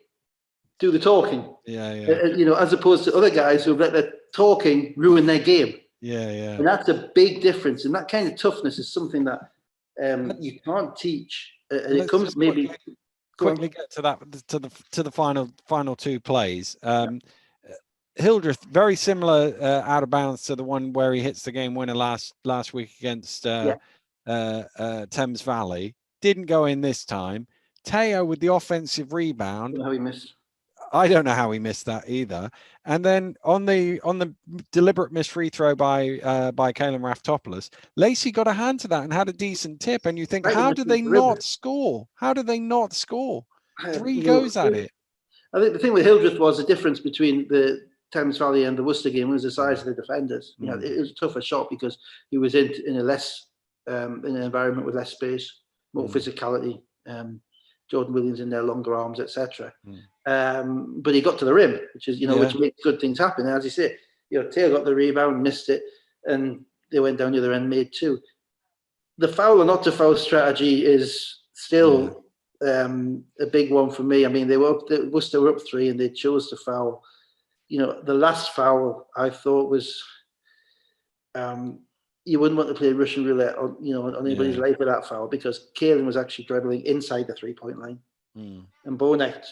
do the talking. As opposed to other guys who've let their talking ruin their game. And that's a big difference. And that kind of toughness is something that you can't teach. And it comes maybe quickly get to that to the final 2 plays. Hildreth, very similar out of bounds to the one where he hits the game winner last week against Thames Valley. Didn't go in this time. Teo with the offensive rebound. How he missed. I don't know how he missed that either. And then on the deliberate missed free throw by Kalen Raftopoulos, Lacey got a hand to that and had a decent tip. And you think, Right, how do they not score? How do they not score? Three goes at it. I think the thing with Hildreth was the difference between the Thames Valley and the Worcester game was the size of the defenders. You know, it was a tougher shot because he was in a less in an environment with less space, more physicality. Jordan Williams in there, longer arms, etc. But he got to the rim, which is which makes good things happen. And as you say, Taylor got the rebound, missed it, and they went down the other end, made two. The foul or not to foul strategy is still a big one for me. I mean, Worcester were up 3 and they chose to foul. The last foul I thought was you wouldn't want to play Russian roulette on anybody's life with that foul, because Kalen was actually dribbling inside the 3-point line, and Bonet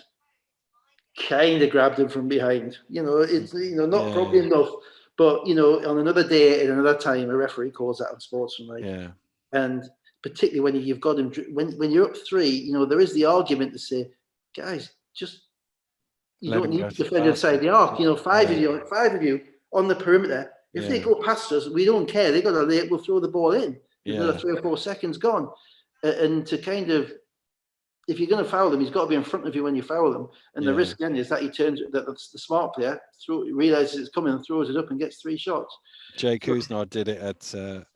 kind of grabbed him from behind. It's not probably enough, but on another day in another time, a referee calls that unsportsmanlike. And particularly when you've got him when you're up 3, there is the argument to say, guys, just don't need to defend inside the arc. Five of you on the perimeter. If they go past us, we don't care. They got to lay it. We'll throw the ball in. Another 3 or 4 seconds gone, and to kind of, if you're going to foul them, he's got to be in front of you when you foul them. And the risk then is that he turns, that the smart player realizes it's coming and throws it up and gets 3 shots. Jay Kuznor did it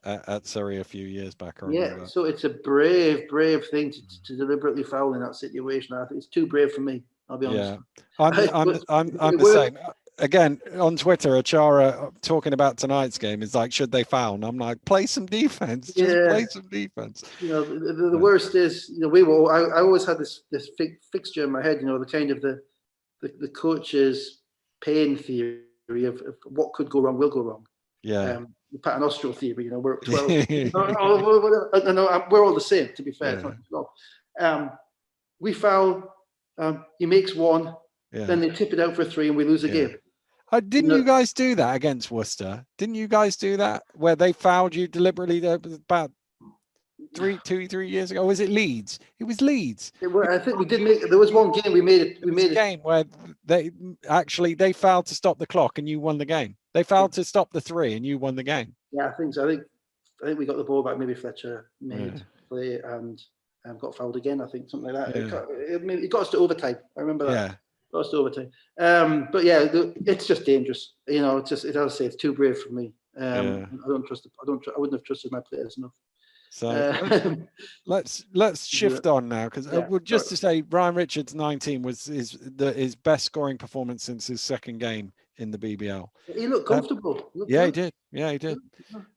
at Surrey a few years back. So it's a brave thing to deliberately foul in that situation. I think it's too brave for me. I'll be honest. I'm the same. Again, on Twitter, Achara talking about tonight's game is like, should they foul? And I'm like, play some defense. Just play some defense. The worst is, I always had this fixture in my head, the kind of the coach's pain theory of what could go wrong will go wrong. The Paternoster theory, we're at 12. No, we're all the same, to be fair. We foul, he makes 1, then they tip it out for 3 and we lose a game. Didn't you guys do that against Worcester? Didn't you guys do that where they fouled you deliberately about 3 years ago? Or was it Leeds? It was Leeds. I think we did make. There was one game we made it. We made a game where they fouled to stop the clock and you won the game. They fouled to stop the 3 and you won the game. Yeah, I think so. I think we got the ball back. Maybe Fletcher made play and got fouled again. I think something like that. It got us to overtime. I remember that. Yeah. Overtime. But it's just dangerous. It's just, as I say, it's too brave for me. I don't trust. I wouldn't have trusted my players enough. So let's shift on now, because just to say, Ryan Richards 19 was his best scoring performance since his second game in the BBL. He looked comfortable. He did.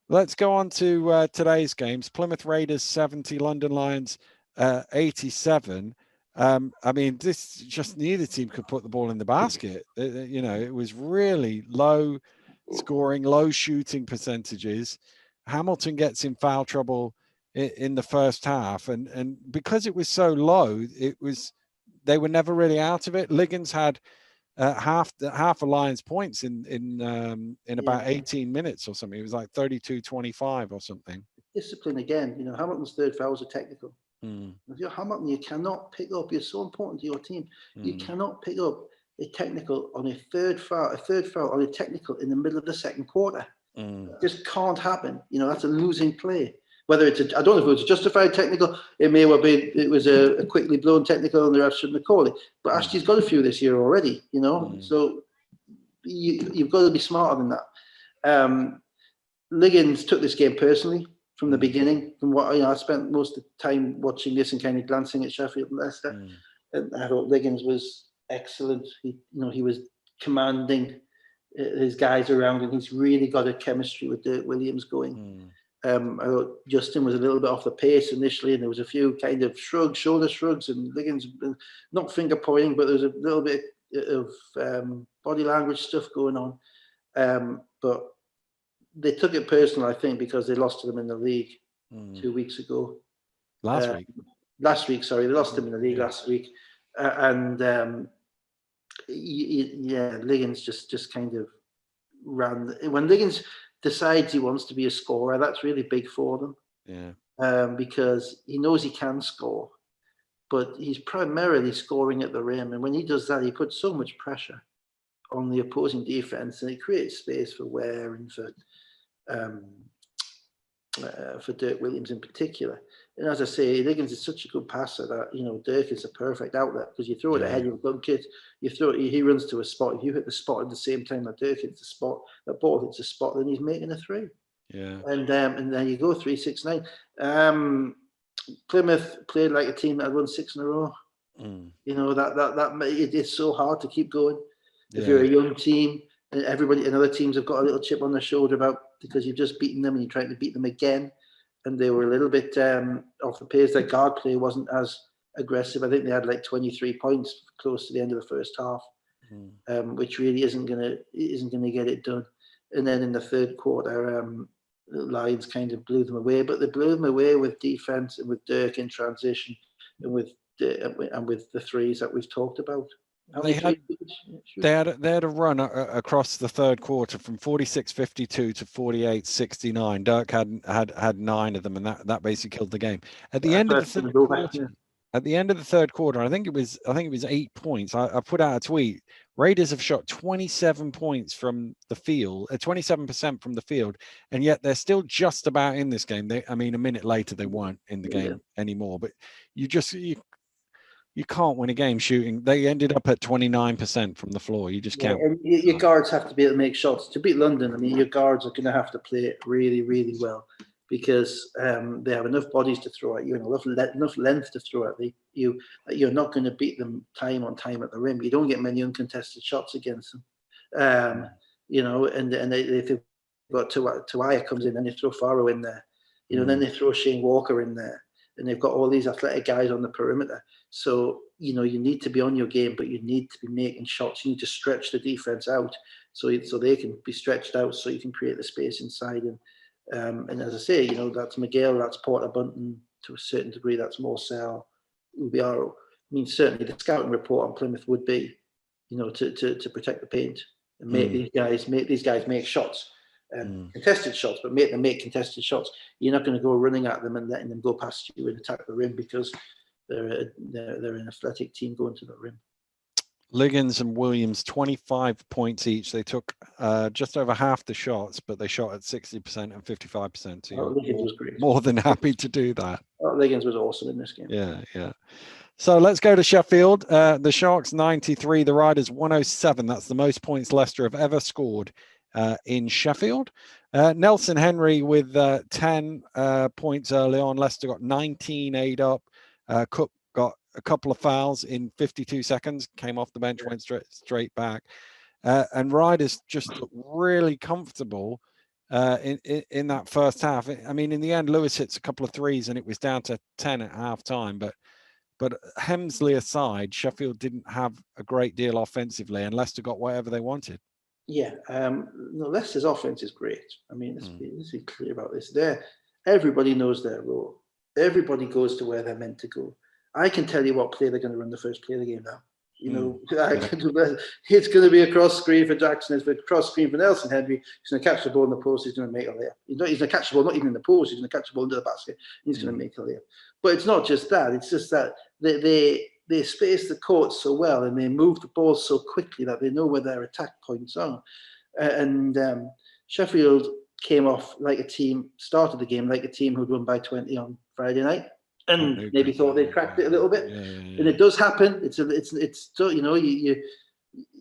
Let's go on to today's games. Plymouth Raiders 70, London Lions 87. I mean, this just neither team could put the ball in the basket. It was really low scoring, low shooting percentages. Hamilton gets in foul trouble in the first half, and because it was so low, they were never really out of it. Liggins had half a Lions points in about 18 minutes or something. It was like 32-25 or something. Discipline again. Hamilton's third foul was a technical. If you're Hamilton, you cannot pick up. You're so important to your team. You cannot pick up a technical on a third foul on a technical in the middle of the second quarter. It just can't happen. That's a losing play. Whether I don't know if it was a justified technical, it may well be it was a quickly blown technical and the ref shouldn't have called it. But Ashley's got a few this year already, so you've got to be smarter than that. Liggins took this game personally from the beginning. From what I spent most of the time watching this and kind of glancing at Sheffield and Leicester, and I thought Liggins was excellent. He was commanding his guys around, and he's really got a chemistry with Dirk Williams going. I thought Justin was a little bit off the pace initially, and there was a few kind of shoulder shrugs, and Liggins not finger pointing, but there was a little bit of body language stuff going on. But they took it personal, I think, because they lost to them in the league 2 weeks ago. Last week, they lost them in the league last week, Liggins just kind of ran. When Liggins decides he wants to be a scorer, that's really big for them. Because he knows he can score, but he's primarily scoring at the rim. And when he does that, he puts so much pressure on the opposing defense, and it creates space for Ware and for Dirk Williams in particular. And as I say, Liggins is such a good passer that, you know, Dirk is a perfect outlet, because you throw it ahead, you dunk it, you throw it, he runs to a spot. If you hit the spot at the same time that Dirk hits the spot, that ball hits the spot, then he's making a three. Yeah. And then you go 3-6-9. Plymouth played like a team that had won 6 in a row. You know, it's so hard to keep going if you're a young team and other teams have got a little chip on their shoulder because you've just beaten them and you're trying to beat them again. And they were a little bit off the pace. Their guard play wasn't as aggressive. I think they had like 23 points close to the end of the first half, which really isn't gonna get it done. And then in the third quarter, the Lions kind of blew them away, but they blew them away with defense and with Dirk in transition and with the threes that we've talked about. They had a run across the third quarter from 46-52 to 48-69. Dirk had 9 of them, and that basically killed the game. At the end of the third quarter, I think it was 8 points. I put out a tweet. Raiders have shot 27 points from the field, 27% from the field, and yet they're still just about in this game. A minute later they weren't in the game anymore. But you can't win a game shooting. They ended up at 29% from the floor. You just can't. And your guards have to be able to make shots. To beat London, I mean, your guards are going to have to play it really, really well, because they have enough bodies to throw at you and enough length to throw at you. You're not going to beat them time on time at the rim. You don't get many uncontested shots against them. You know, and if they've got Tuaya comes in, then they throw Faro in there. You know, then they throw Shane Walker in there. And they've got all these athletic guys on the perimeter. So, you know, you need to be on your game, but you need to be making shots. You need to stretch the defense out so they can be stretched out, so you can create the space inside. And as I say, you know, that's Miguel, that's Porter Bunton, to a certain degree, that's Morcell, Ubiaro. I mean, certainly the scouting report on Plymouth would be, you know, to protect the paint and make these guys make shots. Contested shots, but make them make contested shots. You're not going to go running at them and letting them go past you and attack the rim, because they're an athletic team going to the rim. Liggins and Williams, 25 points each. They took just over half the shots, but they shot at 60% and 55%. So Liggins was great. More than happy to do that. Liggins was awesome in this game. Yeah. So let's go to Sheffield. The Sharks 93, the Riders 107. That's the most points Leicester have ever scored in Sheffield. Nelson Henry with 10 points early on. Leicester got 19 8 up. Cook got a couple of fouls in 52 seconds, came off the bench, went straight back. And Riders just looked really comfortable in that first half. I mean, in the end, Lewis hits a couple of threes and it was down to 10 at half time. But Hemsley aside, Sheffield didn't have a great deal offensively, and Leicester got whatever they wanted. Yeah, Leicester's offense is great. I mean, let's be clear about this. Everybody knows their role. Everybody goes to where they're meant to go. I can tell you what play they're going to run the first play of the game now. You know, it's going to be a cross screen for Jackson. It's a cross screen for Nelson Henry. He's going to catch the ball in the post. He's going to make a layup. He's going to catch the ball, not even in the post. He's going to catch the ball into the basket. He's going to make a layup. But it's not just that. It's just that they space the court so well and they move the ball so quickly that they know where their attack points are. And Sheffield came off like a team, started the game like a team who'd won by 20 on Friday night, and maybe thought they cracked it a little bit. And it does happen. It's you know, you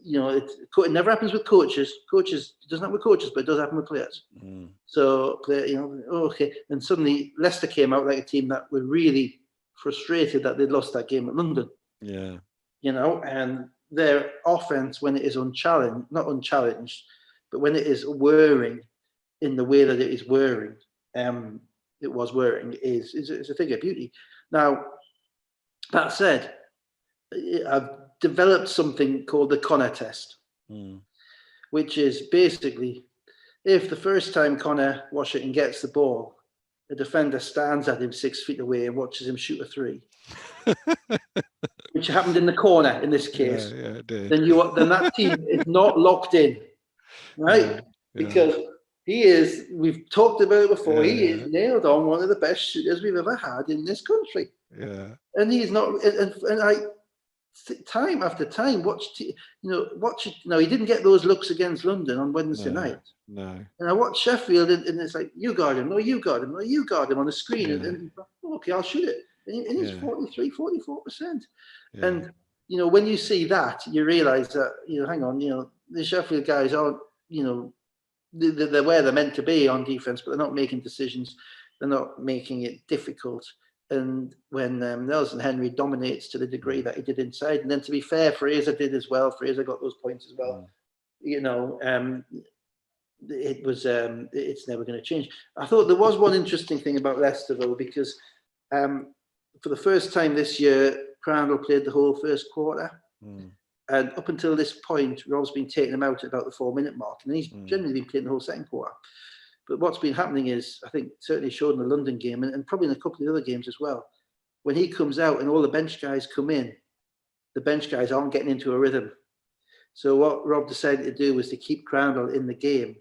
know, it never happens with coaches. It doesn't happen with coaches, but it does happen with players. So, you know, okay. And suddenly Leicester came out like a team that were really frustrated that they'd lost that game at London. Yeah. You know, and their offense, when it is not unchallenged, but when it is whirring in the way that it is whirring, is a thing of beauty. Now, that said, I've developed something called the Connor test, which is basically if the first time Connor Washington gets the ball, the defender stands at him 6 feet away and watches him shoot a three, which happened in the corner in this case, then that team is not locked in, right? Because we've talked about it before, he is nailed on one of the best shooters we've ever had in this country. Yeah. And he's not. And I, time after time, watch it. Now he didn't get those looks against London on Wednesday No. night. No. And I watched Sheffield, and it's like, you guard him, no, you guard him, no, you guard him on the screen. Yeah. And okay, I'll shoot it. And he's Yeah. 44%. Yeah. And, when you see that, you realize that, hang on, the Sheffield guys aren't, they're where they're meant to be on defense, but they're not making decisions. They're not making it difficult. And when Nelson Henry dominates to the degree that he did inside, and then to be fair, Fraser did as well. Fraser got those points as well. It was it's never going to change. I thought there was one interesting thing about Leicester though, because for the first time this year, Crandall played the whole first quarter. And up until this point, Rob's been taking him out at about the 4-minute mark, and he's generally been playing the whole second quarter. But what's been happening is, I think, certainly showed in the London game, and probably in a couple of other games as well, when he comes out and all the bench guys come in, the bench guys aren't getting into a rhythm. So what Rob decided to do was to keep Crandall in the game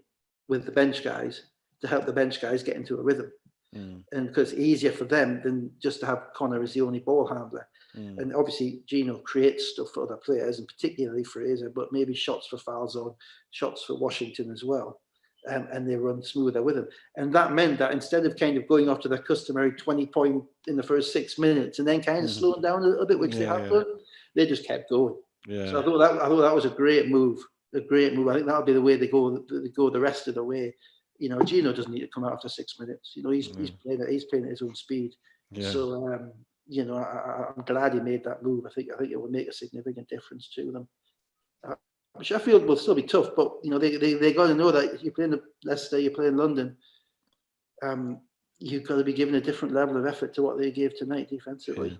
with the bench guys, to help the bench guys get into a rhythm. And because it's easier for them than just to have Connor as the only ball handler. And obviously Gino creates stuff for other players, and particularly Fraser, but maybe shots for foul zone, shots for Washington as well. And they run smoother with him. And that meant that instead of kind of going after their customary 20-point in the first 6 minutes and then kind of slowing down a little bit, which they have done, they just kept going. So I thought that was a great move. A great move. I think that'll be the way they go the rest of the way. Gino doesn't need to come out after 6 minutes. He's playing at his own speed. So I'm glad he made that move. I think it will make a significant difference to them. Sheffield will still be tough, but they got to know that if you're playing Leicester, you're playing London. You've got to be given a different level of effort to what they gave tonight defensively.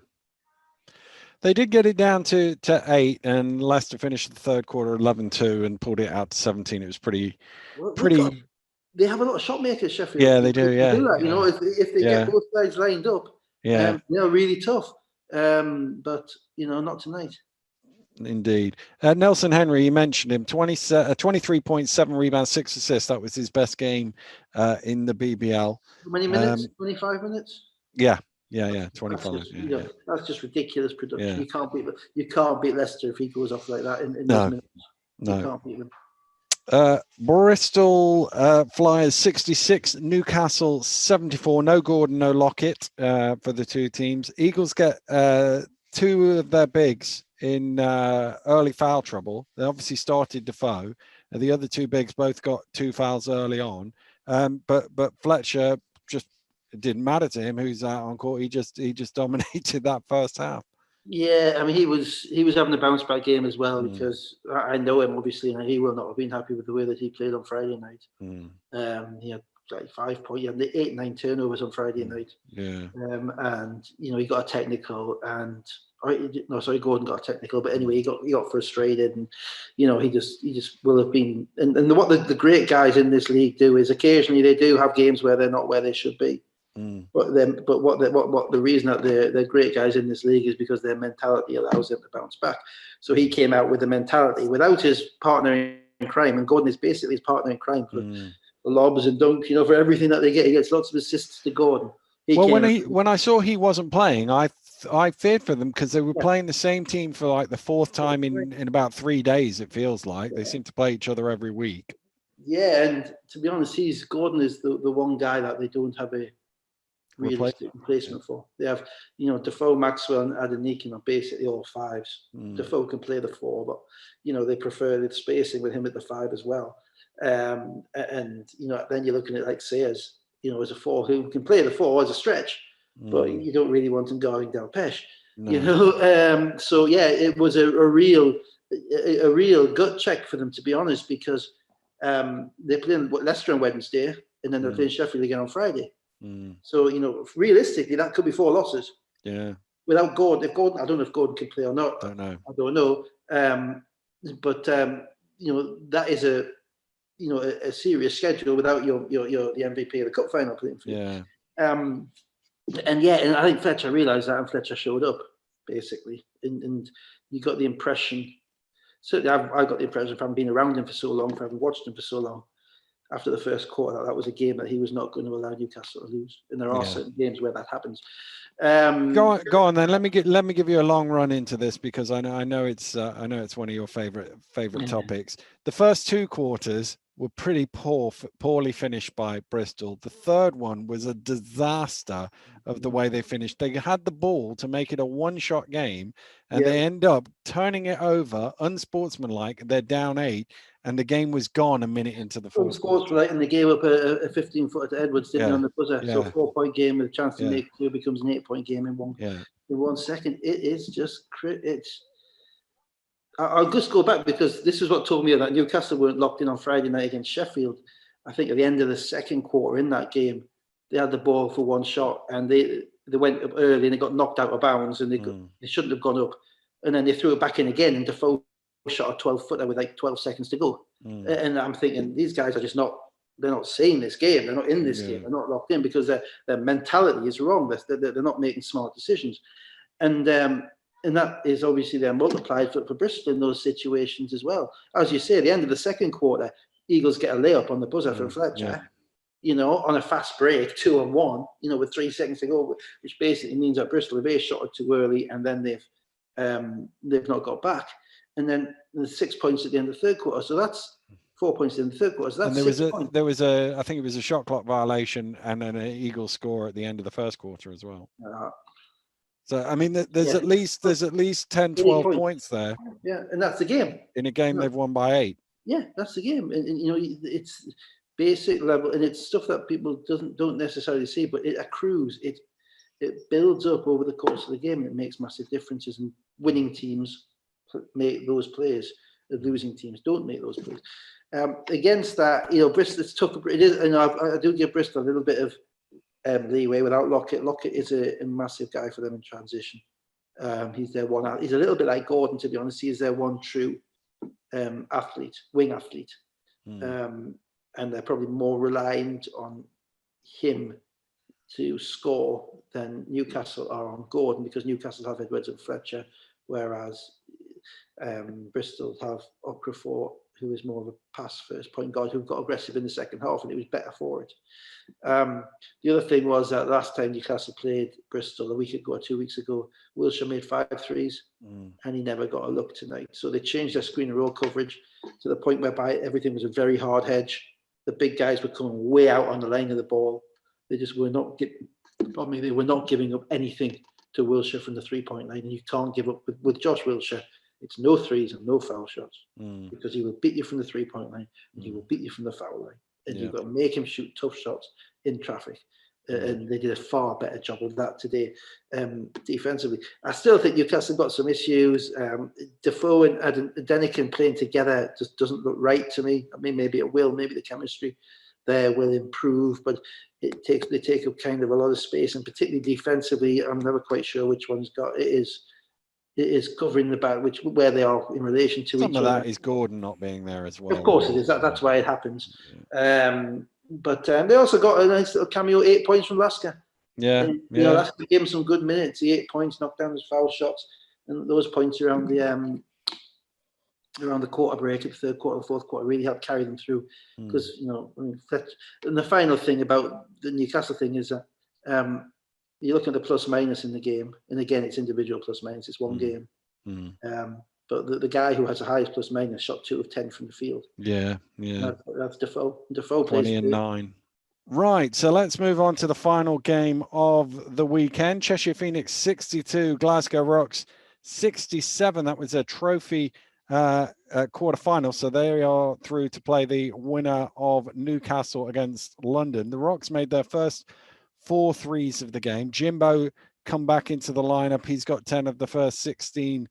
They did get it down to 8, and Leicester finished the third quarter 11-2 and pulled it out to 17. It was pretty. They have a lot of shot makers, Sheffield. Yeah, they do. They do that. If they get both sides lined up, they're really tough. But not tonight. Indeed. Nelson Henry, you mentioned him, 23.7 rebounds, 6 assists. That was his best game in the BBL. How many minutes? 25 minutes? Yeah, 25. That's just ridiculous production. You can't beat Leicester if he goes off like that in those minutes. You can't beat them. Bristol Flyers 66, Newcastle 74. No Gordon, no Lockett for the two teams. Eagles get 2 of their bigs in early foul trouble. They obviously started Defoe, and the other 2 bigs both got 2 fouls early on. But Fletcher, just, it didn't matter to him who's out on court. He just dominated that first half. Yeah, I mean, he was having a bounce back game as well, because I know him obviously, and he will not have been happy with the way that he played on Friday night. He had like 5 points, he had 8-9 turnovers on Friday night. And he got a technical, and Gordon got a technical, but anyway, he got frustrated, and he just will have been. And what the great guys in this league do is occasionally they do have games where they're not where they should be. But what the reason that they're great guys in this league is because their mentality allows them to bounce back. So he came out with the mentality without his partner in crime, and Gordon is basically his partner in crime for lobs and dunk, for everything that they get. He gets lots of assists to Gordon. When I saw he wasn't playing, I feared for them, because they were playing the same team for like the 4th time in about 3 days. It feels like they seem to play each other every week. Yeah, and to be honest, Gordon is the one guy that they don't have a realistic replacement for. They have, Defoe, Maxwell, and Adenike are basically all 5s. Defoe can play the 4, but they prefer the spacing with him at the 5 as well. And then you're looking at like Sayers, as a 4 who can play the 4 as a stretch, but you don't really want him guarding down Pesh. So yeah, it was a real gut check for them, to be honest, because they're playing Leicester on Wednesday, and then they're playing Sheffield again on Friday. So realistically, that could be 4 losses. Without Gordon, I don't know if Gordon can play or not. I don't know. But that is a serious schedule without the MVP of the cup final playing for you. And I think Fletcher realised that, and Fletcher showed up basically. And you got the impression. Certainly, I got the impression, from being around him for so long, from having watched him for so long, after the first quarter that was a game that he was not going to allow Newcastle to lose. And there are certain games where that happens. Go on then. Let me give you a long run into this, because I know it's one of your favorite topics. The first 2 quarters were pretty poorly finished by Bristol. The third one was a disaster of the way they finished. They had the ball to make it a one-shot game, and they end up turning it over, unsportsmanlike. They're down 8, and the game was gone a minute into the fourth quarter. Right, and they gave up a 15-footer to Edwards, didn't they, on the buzzer? So 4-point game with a chance to make 2 becomes an 8-point game in 1 second. It is just I'll just go back, because this is what told me that Newcastle weren't locked in on Friday night against Sheffield. I think at the end of the second quarter in that game, they had the ball for one shot, and they went up early and they got knocked out of bounds, and they shouldn't have gone up. And then they threw it back in again, and Defoe shot a 12-footer with like 12 seconds to go. And I'm thinking, these guys are just they're not seeing this game. They're not in this game. They're not locked in, because their mentality is wrong. They're not making smart decisions. And that is obviously then multiplied for Bristol in those situations as well. As you say, at the end of the second quarter, Eagles get a layup on the buzzer from Fletcher, on a fast break, 2-on-1, with 3 seconds to go, which basically means that Bristol have shot it too early, and then they've not got back. And then there's 6 points at the end of the third quarter. So that's 4 points in the third quarter. So that's and there was I think it was a shot clock violation and then an Eagles score at the end of the first quarter as well. So I mean, there's at least 10, 12 points there. Yeah, and that's the game. In a game they've won by 8. Yeah, that's the game, and it's basic level, and it's stuff that people don't necessarily see, but it accrues. It builds up over the course of the game, and it makes massive differences. And winning teams make those plays. The losing teams don't make those plays. Against that, Bristol, it's tough. It is, and I do give Bristol a little bit of leeway without Lockett. Lockett is a massive guy for them in transition. He's their one. He's a little bit like Gordon, to be honest. He's their one true wing athlete, and they're probably more reliant on him to score than Newcastle are on Gordon, because Newcastle have Edwards and Fletcher, whereas Bristol have Okafor, who is more of a pass first point guard, who got aggressive in the second half, and it was better for it. The other thing was that last time Newcastle played Bristol, a week ago or 2 weeks ago, Wilshere made 5 threes, and he never got a look tonight. So they changed their screen and roll coverage to the point whereby everything was a very hard hedge. The big guys were coming way out on the line of the ball. They just were not they were not giving up anything to Wilshere from the 3-point line, and you can't give up with Josh Wilshere. It's no threes and no foul shots, because he will beat you from the 3-point line and he will beat you from the foul line. And you've got to make him shoot tough shots in traffic. And they did a far better job of that today defensively. I still think Newcastle got some issues. Defoe and Denikin playing together just doesn't look right to me. I mean, maybe it will. Maybe the chemistry there will improve, but they take up kind of a lot of space, and particularly defensively, I'm never quite sure which one's got. It is covering the back, where they are in relation to each other. Some of that is Gordon not being there as well. Of course it is. That's why it happens. But they also got a nice little cameo, 8 points from Lasker. Lasker gave him some good minutes. The 8 points, knocked down his foul shots, and those points around the quarter break, the third quarter, the fourth quarter, really helped carry them through. Because and the final thing about the Newcastle thing is that you look at the plus minus in the game, and again, it's individual plus minus. It's one game. But the guy who has the highest plus minus shot 2 of 10 from the field. That's Defoe. Defoe plays 20-9. Right, so let's move on to the final game of the weekend. Cheshire Phoenix 62, Glasgow Rocks 67. That was a trophy quarter-final, so they are through to play the winner of Newcastle against London. The Rocks made their first 4 threes of the game. Jimbo come back into the lineup. He's got 10 of the first 16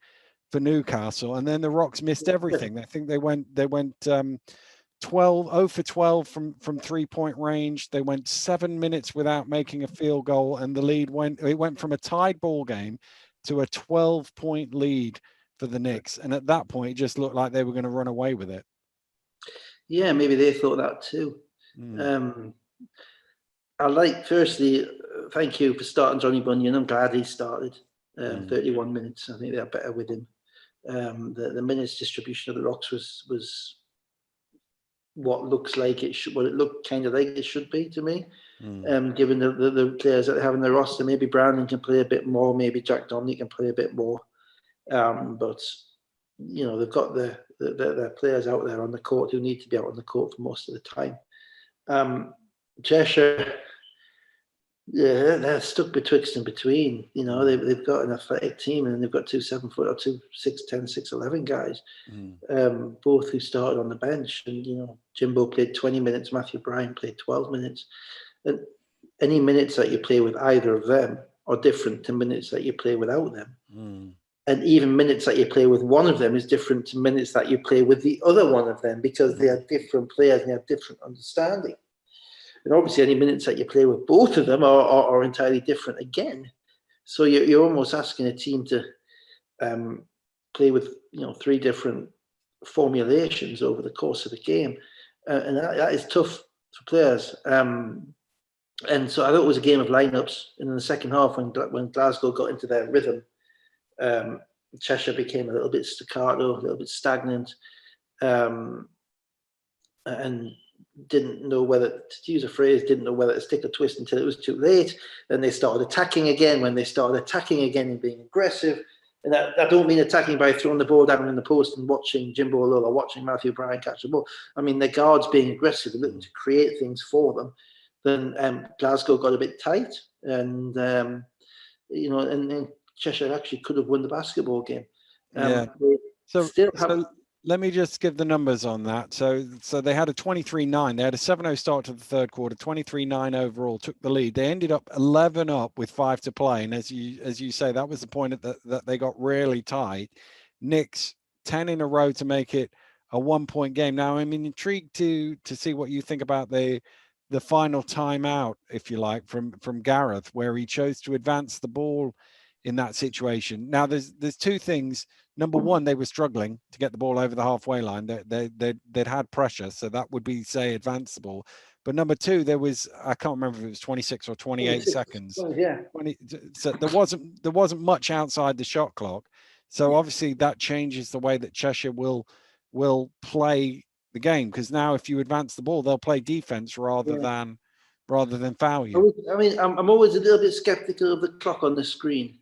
for Newcastle, and then the Rocks missed everything. I think they went 0 for 12 from 3-point range. They went 7 minutes without making a field goal, and the lead went from a tied ball game to a 12-point lead for the Knicks. And at that point, it just looked like they were going to run away with it. Yeah, maybe they thought that too. Firstly, thank you for starting Johnny Bunyan. I'm glad he started 31 minutes. I think they're better with him. The minutes distribution of the Rocks was what looks like it should, what it looked kind of like it should be to me. Mm. Given the players that they have in their roster, maybe Brandon can play a bit more, maybe Jack Donnelly can play a bit more. But they've got their players out there on the court who need to be out on the court for most of the time. Cheshire, yeah, they're stuck betwixt and between. They've got an athletic team, and they've got 2 7-foot or 2 6'10", 6'11" guys, both who started on the bench. And Jimbo played 20 minutes, Matthew Bryan played 12 minutes, and any minutes that you play with either of them are different to minutes that you play without them. And even minutes that you play with one of them is different to minutes that you play with the other one of them, because they are different players and they have different understanding. And obviously, any minutes that you play with both of them are entirely different again. So you're almost asking a team to play with 3 different formulations over the course of the game, and that is tough for players. And so I thought it was a game of lineups. And in the second half, when Glasgow got into their rhythm, Cheshire became a little bit staccato, a little bit stagnant, and didn't know whether, to use a phrase, didn't know whether to stick or twist until it was too late. Then they started attacking again. When they started attacking again and being aggressive, and I don't mean attacking by throwing the ball down in the post and watching Jimbo Lola, watching Matthew Bryan catch the ball. I mean, their guards being aggressive and looking to create things for them. Then Glasgow got a bit tight, and and Cheshire actually could have won the basketball game. So let me just give the numbers on that. So they had a 23-9. They had a 7-0 start to the third quarter, 23-9 overall, took the lead. They ended up 11 up with 5 to play. And as you say, that was the point that they got really tight. Knicks 10 in a row to make it a 1-point game. Now, I'm intrigued to see what you think about the final timeout, if you like, from Gareth, where he chose to advance the ball in that situation. Now, there's 2 things. Number one, they were struggling to get the ball over the halfway line. They'd had pressure, so that would be, say, advance the ball. But number 2, there was, I can't remember if it was 26 or 28 seconds. Well, yeah. So there wasn't much outside the shot clock. So obviously that changes the way that Cheshire will play the game, because now if you advance the ball, they'll play defense rather than foul you. I mean, I'm always a little bit skeptical of the clock on the screen.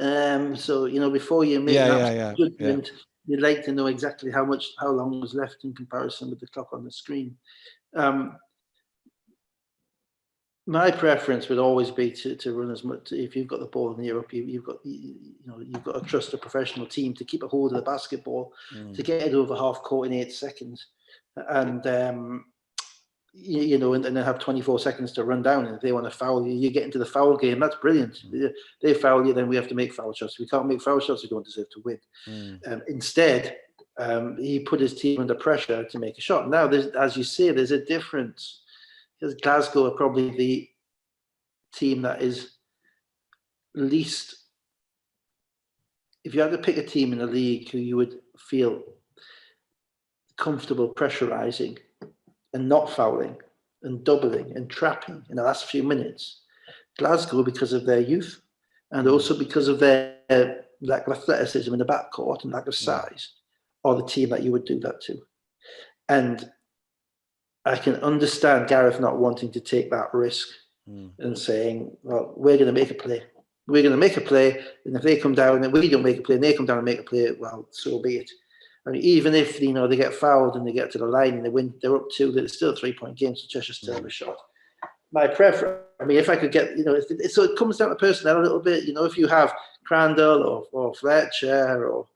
So before you make an judgment, you'd like to know exactly how long was left in comparison with the clock on the screen. My preference would always be to run as much. If you've got the ball in Europe, you've got to trust a professional team to keep a hold of the basketball, to get it over half court in 8 seconds, and and then have 24 seconds to run down. And if they want to foul you, you get into the foul game. That's brilliant. They foul you, then we have to make foul shots. If we can't make foul shots, we don't deserve to win. Instead, he put his team under pressure to make a shot. Now, as you say, there's a difference, because Glasgow are probably the team that is least. If you had to pick a team in the league who you would feel comfortable pressurizing and not fouling and doubling and trapping in the last few minutes, Glasgow, because of their youth and also because of their lack of athleticism in the backcourt and lack of size, are the team that you would do that to. And I can understand Gareth not wanting to take that risk and saying, well, we're going to make a play. We're going to make a play, and if they come down and we don't make a play and they come down and make a play, well, so be it. I mean, even if they get fouled and they get to the line and they win, they're up 2. It's still a 3-point game, so Cheshire still have a shot. My preference, I mean, if I could get, so it comes down to personnel a little bit. If you have Crandall or Fletcher or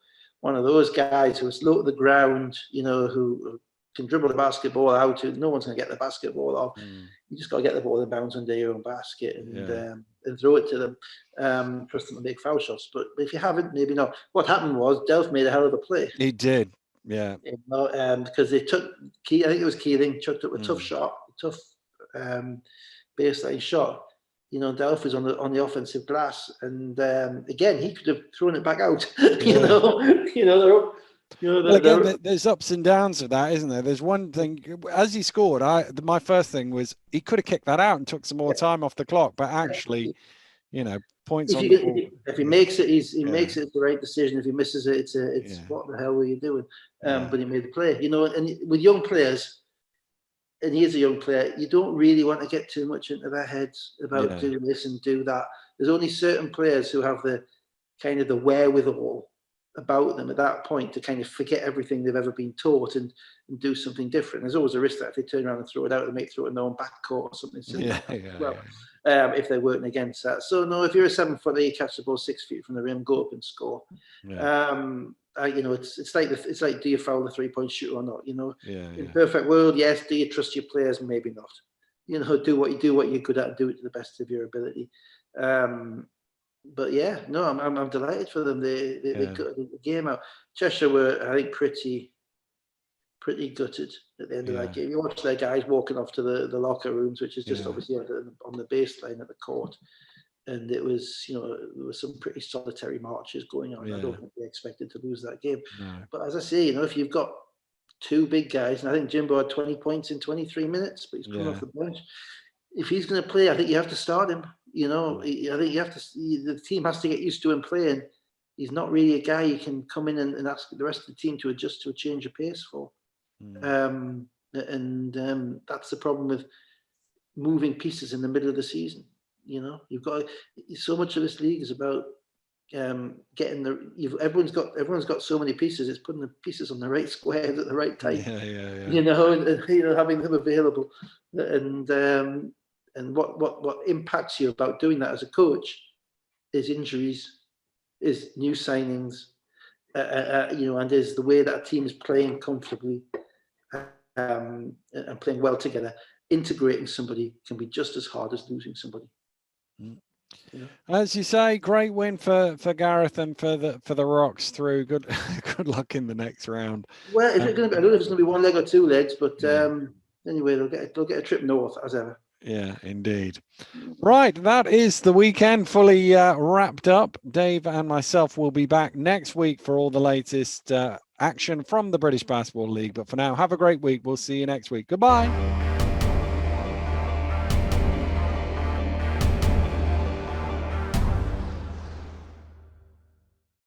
one of those guys who's low to the ground, who can dribble the basketball out, no one's going to get the basketball off. You just got to get the ball in bounds under your own basket and throw it to them, trust them to make foul shots. But if you haven't, maybe not. What happened was Delph made a hell of a play. He did, yeah. Because they took, I think it was Keeling, chucked up a tough shot, tough baseline shot. Delph is on the offensive glass, and again, he could have thrown it back out. Again, there's ups and downs of that, isn't there? There's one thing, as he scored, my first thing was he could have kicked that out and took some more time off the clock, but actually, points on the ball. If he makes it, he makes it the right decision. If he misses it, it's what the hell were you doing? But he made the play, and with young players, and he is a young player, you don't really want to get too much into their heads about doing this and do that. There's only certain players who have the kind of the wherewithal about them at that point to kind of forget everything they've ever been taught and do something different. There's always a risk that if they turn around and throw it out, they may throw it in their own backcourt or something silly like that as well. If they're working against that. So no, if you're a 7-footer, you catch the ball 6 feet from the rim, go up and score. You know, it's like do you foul the 3-point shooter or not? You know, in perfect world, yes. Do you trust your players? Maybe not. You know, do what you're good at, do it to the best of your ability. But yeah, no, I'm delighted for them. They got the game out. Cheshire were, I think, pretty gutted at the end of that game. You watch their guys walking off to the locker rooms, which is just obviously on the baseline of the court, and it was, you know, there were some pretty solitary marches going on. I don't think they expected to lose that game. But as I say, you know, if you've got two big guys, and I think Jimbo had 20 points in 23 minutes, but he's coming off the bench. If he's going to play, I think you have to start him. You know, I think you have to. The team has to get used to him playing. He's not really a guy you can come in and ask the rest of the team to adjust to a change of pace for. That's the problem with moving pieces in the middle of the season. You know, you've got so much of this league is about getting everyone's got so many pieces. It's putting the pieces on the right squares at the right time. You know, and you know, having them available, and what impacts you about doing that as a coach is injuries, is new signings, you know, and is the way that a team is playing comfortably and playing well together. Integrating somebody can be just as hard as losing somebody. Yeah. As you say, great win for Gareth and for the Rocks through. Good luck in the next round. Well, is it going to be? I don't know if it's going to be one leg or two legs, but anyway, they'll get a trip north as ever. Yeah, indeed. Right, that is the weekend fully wrapped up. Dave and myself will be back next week for all the latest action from the British Basketball League. But for now, have a great week. We'll see you next week. Goodbye.